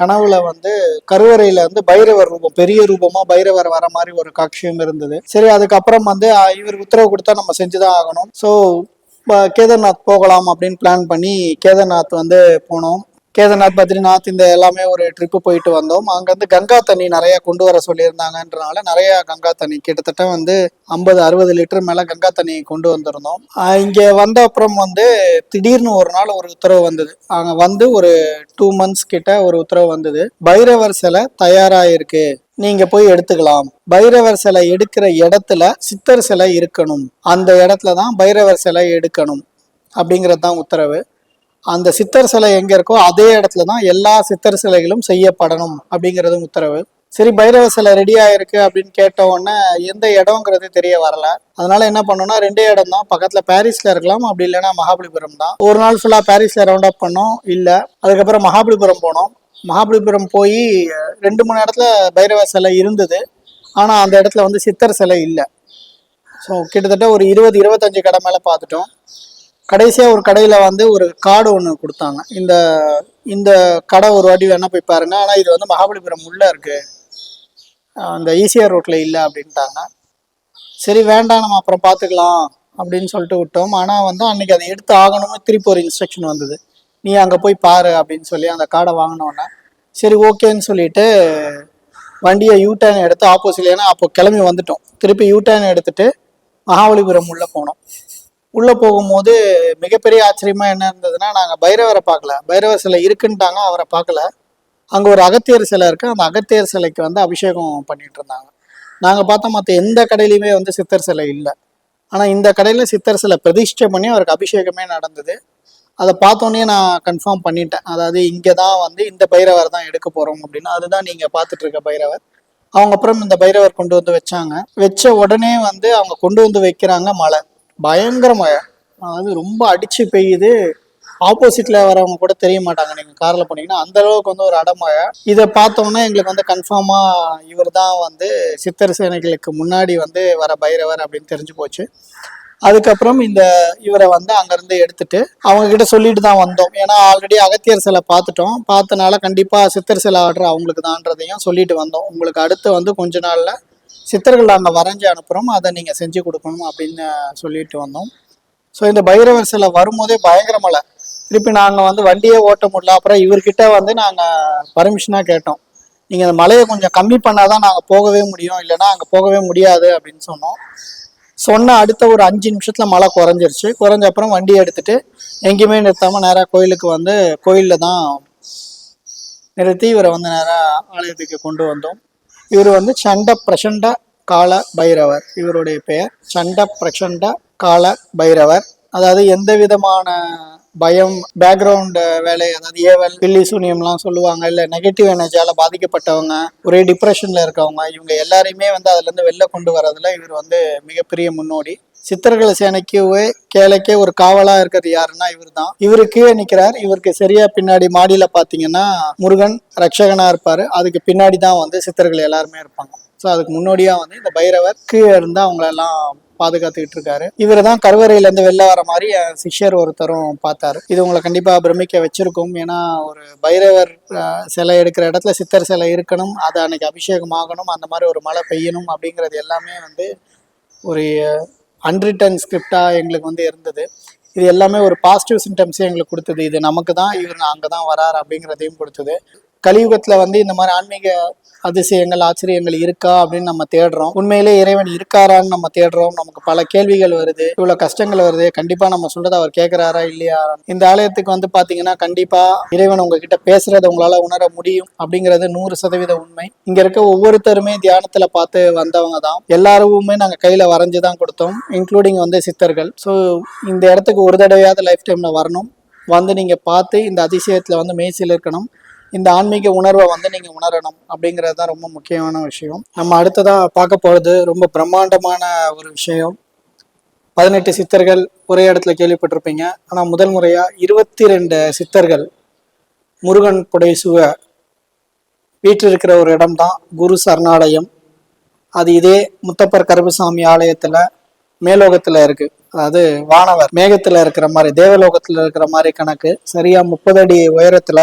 கனவுல வந்து கருவறையில வந்து பைரவர் ரூபம், பெரிய ரூபமா பைரவர் வர மாதிரி ஒரு காட்சியும் இருந்தது. சரி அதுக்கப்புறம் வந்து இவர் உத்தரவு கொடுத்தா நம்ம செஞ்சுதான் ஆகணும். ஸோ கேதார்நாத் போகலாம் அப்படின்னு பிளான் பண்ணி கேதார்நாத் வந்து போனோம். கேதார்நாத், பத்ரிநாத் இந்த எல்லாமே ஒரு ட்ரிப்பு போயிட்டு வந்தோம். அங்கேருந்து கங்கா தண்ணி நிறைய கொண்டு வர சொல்லியிருந்தாங்கன்றனால நிறைய கங்கா தண்ணி, கிட்டத்தட்ட வந்து 50-60 லிட்டர் மேல கங்கா தண்ணி கொண்டு வந்திருந்தோம். இங்க வந்த அப்புறம் வந்து திடீர்னு ஒரு நாள் ஒரு உத்தரவு வந்தது. அங்க வந்து ஒரு 2 months கிட்ட ஒரு உத்தரவு வந்தது, பைரவர் சிலை தயாராயிருக்கு, நீங்க போய் எடுத்துக்கலாம். பைரவர் சிலை எடுக்கிற இடத்துல சித்தர் சிலை இருக்கணும், அந்த இடத்துல தான் பைரவர் சிலை எடுக்கணும் அப்படிங்கிறது தான் உத்தரவு. அந்த சித்தர் சிலை எங்க இருக்கோ அதே இடத்துல தான் எல்லா சித்தர் சிலைகளும் செய்யப்படணும் அப்படிங்கிறதும் உத்தரவு. சரி, பைரவ சிலை ரெடி ஆயிருக்கு அப்படின்னு கேட்ட உடனே எந்த இடம்ங்கிறது தெரிய வரல. அதனால என்ன பண்ணோம்னா, ரெண்டே இடம் தான், பக்கத்துல பாரிஸ்ல இருக்கலாம், அப்படி இல்லைன்னா மகாபலிபுரம் தான். ஒரு நாள் ஃபுல்லா பாரிஸ்ல ரவுண்ட் அப் பண்ணோம், இல்ல. அதுக்கப்புறம் மகாபலிபுரம் போனோம். மகாபலிபுரம் போய் 2-3 இடத்துல பைரவ சிலை இருந்தது, ஆனா அந்த இடத்துல வந்து சித்தர் சிலை இல்லை. ஸோ கிட்டத்தட்ட ஒரு 20-25 கடை மேல பார்த்துட்டோம். கடைசியா ஒரு கடையில வந்து ஒரு கார்டு ஒன்று கொடுத்தாங்க, இந்த இந்த கடை ஒரு வாட்டி வேணா போய் பாருங்க, ஆனா இது வந்து மகாபலிபுரம் உள்ள இருக்கு, அந்த ஈசிஆர் ரோட்ல இல்லை அப்படின்ட்டாங்க. சரி வேண்டாம், நம்ம அப்புறம் பார்த்துக்கலாம் அப்படின்னு சொல்லிட்டு விட்டோம். ஆனால் வந்து அன்னைக்கு அதை எடுத்து ஆகணும்னு திருப்பி ஒரு இன்ஸ்ட்ரக்ஷன் வந்தது, நீ அங்கே போய் பாரு அப்படின்னு சொல்லி. அந்த கார்டை வாங்கினோன்னே சரி ஓகேன்னு சொல்லிட்டு வண்டியை யூடர்ன் எடுத்து ஆப்போசிட்ல, ஏன்னா அப்போ கிளம்பி வந்துட்டோம், திருப்பி யூடர்ன் எடுத்துட்டு மகாபலிபுரம் உள்ளே போனோம். உள்ளே போகும்போது மிகப்பெரிய ஆச்சரியமா என்ன இருந்ததுன்னா, நாங்கள் பைரவரை பார்க்கல, பைரவர் சிலை இருக்குன்ட்டாங்க, அவரை பார்க்கல. அங்கே ஒரு அகத்தியர் சிலை இருக்குது, அந்த அகத்தியர் சிலைக்கு வந்து அபிஷேகம் பண்ணிட்டு இருந்தாங்க. நாங்கள் பார்த்தா மற்ற எந்த கடையிலையுமே வந்து சித்தர் சிலை இல்லை, ஆனால் இந்த கடையில் சித்தர் சிலை பிரதிஷ்டை பண்ணி அவருக்கு அபிஷேகமே நடந்தது. அதை பார்த்தோன்னே நான் கன்ஃபார்ம் பண்ணிட்டேன், அதாவது இங்கே தான் வந்து இந்த பைரவர் தான் எடுக்க போகிறோம் அப்படின்னு. அதுதான் நீங்கள் பார்த்துட்டு இருக்க பைரவர். அவங்க அப்புறம் இந்த பைரவர் கொண்டு வந்து வச்சாங்க. வச்ச உடனே வந்து அவங்க கொண்டு வந்து வைக்கிறாங்க, மழை, பயங்கர மழை, அதாவது ரொம்ப அடிச்சு பெய்யுது. ஆப்போசிட்ல வரவங்க கூட தெரிய மாட்டாங்க, நீங்க கார்ல போனீங்கன்னா, அந்த அளவுக்கு வந்து ஒரு அடமழை. இதை பார்த்தோம்னா எங்களுக்கு வந்து கன்ஃபார்மா இவர் தான் வந்து சித்தர் சேனைகளுக்கு முன்னாடி வந்து வர பைரவர் அப்படின்னு தெரிஞ்சு போச்சு. அதுக்கப்புறம் இவரை வந்து அங்கிருந்து எடுத்துட்டு அவங்க கிட்ட சொல்லிட்டு தான் வந்தோம், ஏன்னா ஆல்ரெடி அகத்தியர் சிலை பார்த்துட்டோம், பார்த்தனால கண்டிப்பா சித்தர் சிலை ஆர்டர் அவங்களுக்கு தான்றதையும் சொல்லிட்டு வந்தோம். உங்களுக்கு அடுத்து வந்து கொஞ்ச நாள்ல சித்தர்கள் அங்கே வரைஞ்சி அனுப்புகிறோம், அதை நீங்கள் செஞ்சு கொடுக்கணும் அப்படின்னு சொல்லிட்டு வந்தோம். ஸோ இந்த பைரவர் சிலை வரும்போதே பயங்கர மழை, திருப்பி நாங்கள் வந்து வண்டியே ஓட்ட முடியல. அப்புறம் இவர்கிட்ட வந்து நாங்கள் பர்மிஷனாக கேட்டோம், நீங்கள் அந்த மழையை கொஞ்சம் கம்மி பண்ணாதான் நாங்கள் போகவே முடியும், இல்லைன்னா அங்கே போகவே முடியாது அப்படின்னு சொன்னோம். சொன்ன அடுத்த ஒரு 5 நிமிஷத்துல மழை குறைஞ்சிருச்சு. குறைஞ்ச அப்புறம் வண்டியை எடுத்துட்டு எங்கேயுமே நிறுத்தாமல் நேராக கோயிலுக்கு வந்து கோயிலில் தான் நிறுத்தி இவரை வந்து நேராக ஆலயத்துக்கு கொண்டு வந்தோம். இவர் வந்து சண்ட பிரசண்ட கால பைரவர், இவருடைய பெயர் சண்ட பிரசண்ட கால பைரவர். அதாவது எந்த விதமான பயம், பேக்ரவுண்ட் வேலை, அதாவது ஏவல், பில்லி சூனியம்லாம் சொல்லுவாங்க, இல்லை நெகட்டிவ் எனர்ஜியால பாதிக்கப்பட்டவங்க, ஒரே டிப்ரெஷன்ல இருக்கவங்க, இவங்க எல்லாரையுமே வந்து அதுல இருந்து வெளில கொண்டு வரதுல இவர் வந்து மிகப்பெரிய முன்னோடி. சித்தர்கள் சேனைக்கு கேளைக்கே ஒரு காவலா இருக்கிறது யாருன்னா இவர் தான். இவரு கீழே நிற்கிறார், இவருக்கு சரியா பின்னாடி மாடியில பாத்தீங்கன்னா முருகன் ரட்சகனா இருப்பாரு, அதுக்கு பின்னாடி தான் வந்து சித்தர்கள் எல்லாருமே இருப்பாங்க. ஸோ அதுக்கு முன்னோடியா வந்து இந்த பைரவர் கீழே இருந்து அவங்களெல்லாம் பாதுகாத்துக்கிட்டு இருக்காரு. இவர் தான் கருவறையில இருந்து வெளில வர மாதிரி சிஷ்யர் ஒருத்தரும் பார்த்தாரு. இது உங்களை கண்டிப்பா பிரமிக்க வச்சிருக்கும், ஏன்னா ஒரு பைரவர் சிலை எடுக்கிற இடத்துல சித்தர் சிலை இருக்கணும், அது அன்னைக்கு அபிஷேகம் ஆகணும், அந்த மாதிரி ஒரு மழை பெய்யணும் அப்படிங்கிறது எல்லாமே வந்து ஒரு அன்ரிட்டன் ஸ்கிரிப்டா எங்களுக்கு வந்து இருந்தது. இது எல்லாமே ஒரு பாசிட்டிவ் சிம்டம்ஸே எங்களுக்கு கொடுத்தது, இது நமக்கு தான், இவர் அங்கதான் வராரு அப்படிங்கிறதையும் கொடுத்தது. கலியுகத்துல வந்து இந்த மாதிரி ஆன்மீக அதிசயங்கள், ஆச்சரியங்கள் இருக்கா அப்படின்னு நம்ம தேடுறோம். உண்மையிலே இறைவன் இருக்காரான்னு நம்ம தேடுறோம். நமக்கு பல கேள்விகள் வருது, இவ்வளவு கஷ்டங்கள் வருது, கண்டிப்பா நம்ம சொல்றதை அவர் கேட்கிறாரா இல்லையா. இந்த ஆலயத்துக்கு வந்து பாத்தீங்கன்னா கண்டிப்பா இறைவன் உங்ககிட்ட பேசுறதை உங்களால உணர முடியும் அப்படிங்கிறது 100% உண்மை. இங்க இருக்க ஒவ்வொருத்தருமே தியானத்துல பார்த்து வந்தவங்க தான், எல்லாருமே நாங்க கையில வரைஞ்சுதான் கொடுத்தோம், இன்க்ளூடிங் வந்து சித்தர்கள். ஸோ இந்த இடத்துக்கு ஒரு தடவையாவது லைஃப் டைம்ல வரணும், வந்து நீங்க பார்த்து இந்த அதிசயத்துல வந்து மெய்சில் இருக்கணும், இந்த ஆன்மீக உணர்வை வந்து நீங்க உணரணும் அப்படிங்கிறது தான் ரொம்ப முக்கியமான விஷயம். நம்ம அடுத்ததா பார்க்க போறது ரொம்ப பிரம்மாண்டமான ஒரு விஷயம். 18 சித்தர்கள் ஒரே இடத்துல கேள்விப்பட்டிருப்பீங்க, ஆனா முதல் முறையா 22 சித்தர்கள் முருகன் புடைசூழ வீட்டில் இருக்கிற ஒரு இடம் தான் குரு சரணாலயம். அது இதே முத்தப்பர் கருப்பசாமி ஆலயத்துல மேலோகத்துல இருக்கு, அதாவது வானவர் மேகத்துல இருக்கிற மாதிரி, தேவலோகத்துல இருக்கிற மாதிரி கணக்கு. சரியா 30 அடி உயரத்துல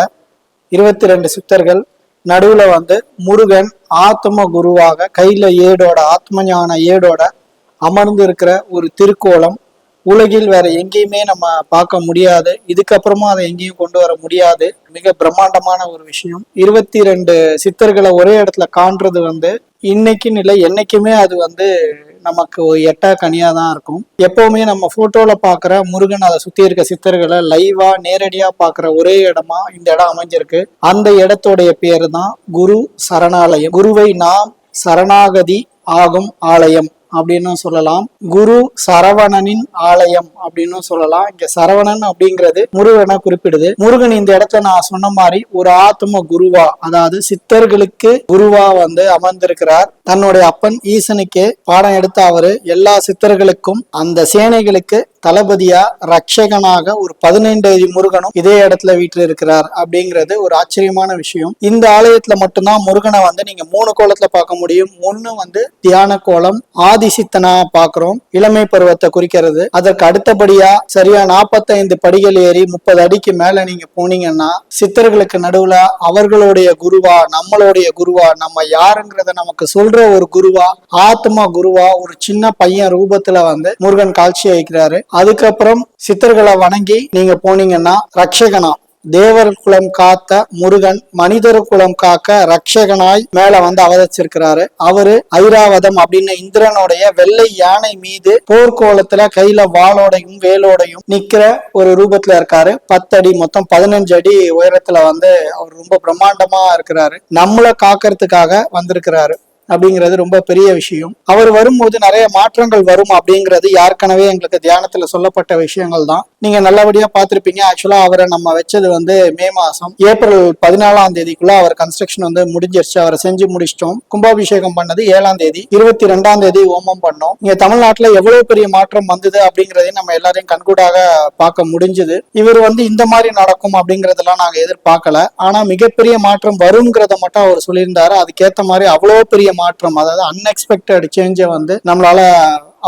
22 சித்தர்கள், நடுவுல வந்து முருகன் ஆத்ம குருவாக கையில ஏடோட, ஆத்ம ஞான ஏடோட அமர்ந்து இருக்கிற ஒரு திருக்கோலம். உலகில் வேற எங்கேயுமே நம்ம பார்க்க முடியாது, இதுக்கப்புறமா அதை எங்கேயும் கொண்டு வர முடியாது. மிக பிரம்மாண்டமான ஒரு விஷயம். 22 சித்தர்களை ஒரே இடத்துல காண்றது வந்து இன்னைக்குன்னு இல்லை, என்னைக்குமே அது வந்து நமக்கு ஒரு எட்டா கனியா தான் இருக்கும். எப்பவுமே நம்ம போட்டோல பாக்குற முருகன் அதை சுத்தி இருக்க சித்தர்களை லைவா நேரடியா பாக்குற ஒரே இடமா இந்த இடம் அமைஞ்சிருக்கு. அந்த இடத்துடைய பேரு தான் குரு சரணாலயம். குருவை நாம் சரணாகதி ஆகும் ஆலயம் அப்படின்னு சொல்லலாம். குரு சரவணனின் ஆலயம் அப்படின்னு சொல்லலாம். இங்க சரவணன் அப்படிங்கிறது முருகனை குறிப்பிடுது. முருகன் இந்த இடத்துல நான் சொன்ன மாதிரி ஒரு ஆத்ம குருவா, அதாவது சித்தர்களுக்கு குருவா அமர்ந்திருக்கிறார். தன்னுடைய அப்பன் ஈசனுக்கு பாடம் எடுத்த அவரு எல்லா சித்தர்களுக்கும் அந்த சேனைகளுக்கு தளபதியா ரட்சகனாக ஒரு 15 அடி முருகனும் இதே இடத்துல வீட்டுல இருக்கிறார் அப்படிங்கிறது ஒரு ஆச்சரியமான விஷயம். இந்த ஆலயத்துல மட்டும்தான் முருகனை நீங்க 3 கோலத்துல பார்க்க முடியும். ஒண்ணு தியான கோலம், ஆதிசித்தனா பாக்குறோம், இளமை பருவத்தை குறிக்கிறது. அதற்கு அடுத்தபடியா சரியா 45 படிகள் ஏறி 30 அடிக்கு மேல நீங்க போனீங்கன்னா சித்தர்களுக்கு நடுவுல அவர்களுடைய குருவா, நம்மளுடைய குருவா, நம்ம யாருங்கிறத நமக்கு சொல்ற ஒரு குருவா, ஆத்மா குருவா ஒரு சின்ன பையன் ரூபத்துல முருகன் காட்சி அளிக்கிறாரு. அதுக்கப்புறம் சித்தர்களை வணங்கி நீங்க போனீங்கன்னா ரட்சகனா, தேவர் குலம் காத்த முருகன் மனிதர் குலம் காக்க ரட்சகனாய் மேல அவதரிச்சிருக்கிறாரு. அவரு ஐராவதம் அப்படின்னு இந்திரனுடைய வெள்ளை யானை மீது போர்க்கோலத்துல கையில வாளோடையும் வேலோடையும் நிக்கிற ஒரு ரூபத்துல இருக்காரு. 10 அடி, மொத்தம் 15 அடி உயரத்துல அவர் ரொம்ப பிரம்மாண்டமா இருக்கிறாரு. நம்மளை காக்கிறதுக்காக வந்திருக்கிறாரு அப்படிங்கிறது ரொம்ப பெரிய விஷயம். அவர் வரும்போது நிறைய மாற்றங்கள் வரும் அப்படிங்கிறது ஏற்கனவே எங்களுக்கு தியானத்துல சொல்லப்பட்ட விஷயங்கள் தான். நீங்க நல்லபடியா பார்த்திருப்பீங்க. ஆக்சுவலா அவரை நம்ம வச்சது மே மாசம் ஏப்ரல் 14ஆம் தேதிக்குள்ள அவர் கன்ஸ்ட்ரக்ஷன் முடிஞ்சிருச்சு. அவரை செஞ்சு முடிச்சிட்டோம். கும்பாபிஷேகம் பண்ணது 7ஆம் தேதி, 22ஆம் தேதி ஹோமம் பண்ணோம். இங்க தமிழ்நாட்டுல எவ்வளவு பெரிய மாற்றம் வந்தது அப்படிங்கறதையும் நம்ம எல்லாரையும் கண்கூடாக பார்க்க முடிஞ்சது. இவர் இந்த மாதிரி நடக்கும் அப்படிங்கறதெல்லாம் நாங்க எதிர்பார்க்கல. ஆனா மிகப்பெரிய மாற்றம் வருங்கிறத மட்டும் அவர் சொல்லியிருந்தாரு. அதுக்கேற்ற மாதிரி அவ்வளவு பெரிய மாற்றம், அதாவது அன்எக்ஸ்பெக்டட் சேஞ்சை நம்மளால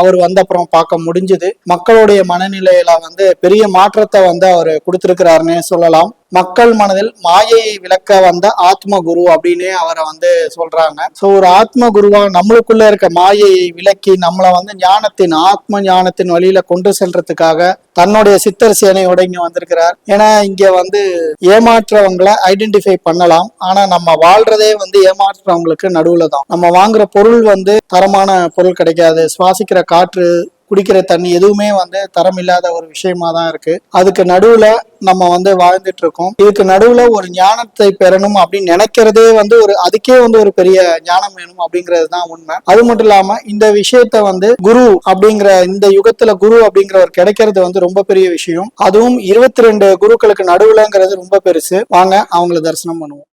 அவர் அப்புறம் பார்க்க முடிஞ்சது. மக்களுடைய மனநிலையில பெரிய மாற்றத்தை அவர் கொடுத்திருக்கிறாருன்னு சொல்லலாம். மக்கள் மனதில் மாயையை விளக்க வந்த ஆத்ம குரு அப்படின்னு அவரை சொல்றாங்க. சோ ஒரு ஆத்ம குருவா நம்மளுக்குள்ள இருக்க மாயையை விளக்கி நம்மளை ஞானத்தின், ஆத்ம ஞானத்தின் வழியில கொண்டு செல்றதுக்காக தன்னுடைய சித்தர் சேனையோட இங்க வந்திருக்கிறார். ஏன்னா இங்க ஏமாற்றவங்களை ஐடென்டிஃபை பண்ணலாம். ஆனா நம்ம வாழ்றதே ஏமாற்றவங்களுக்கு நடுவுல தான். நம்ம வாங்குற பொருள் தரமான பொருள் கிடைக்காது. சுவாசிக்கிற காற்று, குடிக்கிற தண்ணி எதுவுமே தரம் இல்லாத ஒரு விஷயமா தான் இருக்கு. அதுக்கு நடுவுல நம்ம வாழ்ந்துட்டு இருக்கோம். இதுக்கு நடுவுல ஒரு ஞானத்தை பெறணும் அப்படின்னு நினைக்கிறதே அதுக்கே ஒரு பெரிய ஞானம் வேணும் அப்படிங்கிறது தான் உண்மை. அது மட்டும் இல்லாம இந்த விஷயத்த குரு அப்படிங்கிற இந்த யுகத்துல குரு அப்படிங்கிறவர் கிடைக்கிறது ரொம்ப பெரிய விஷயம். அதுவும் 22 குருக்களுக்கு நடுவுலங்கிறது ரொம்ப பெருசு. வாங்க அவங்களை தரிசனம் பண்ணுவோம்.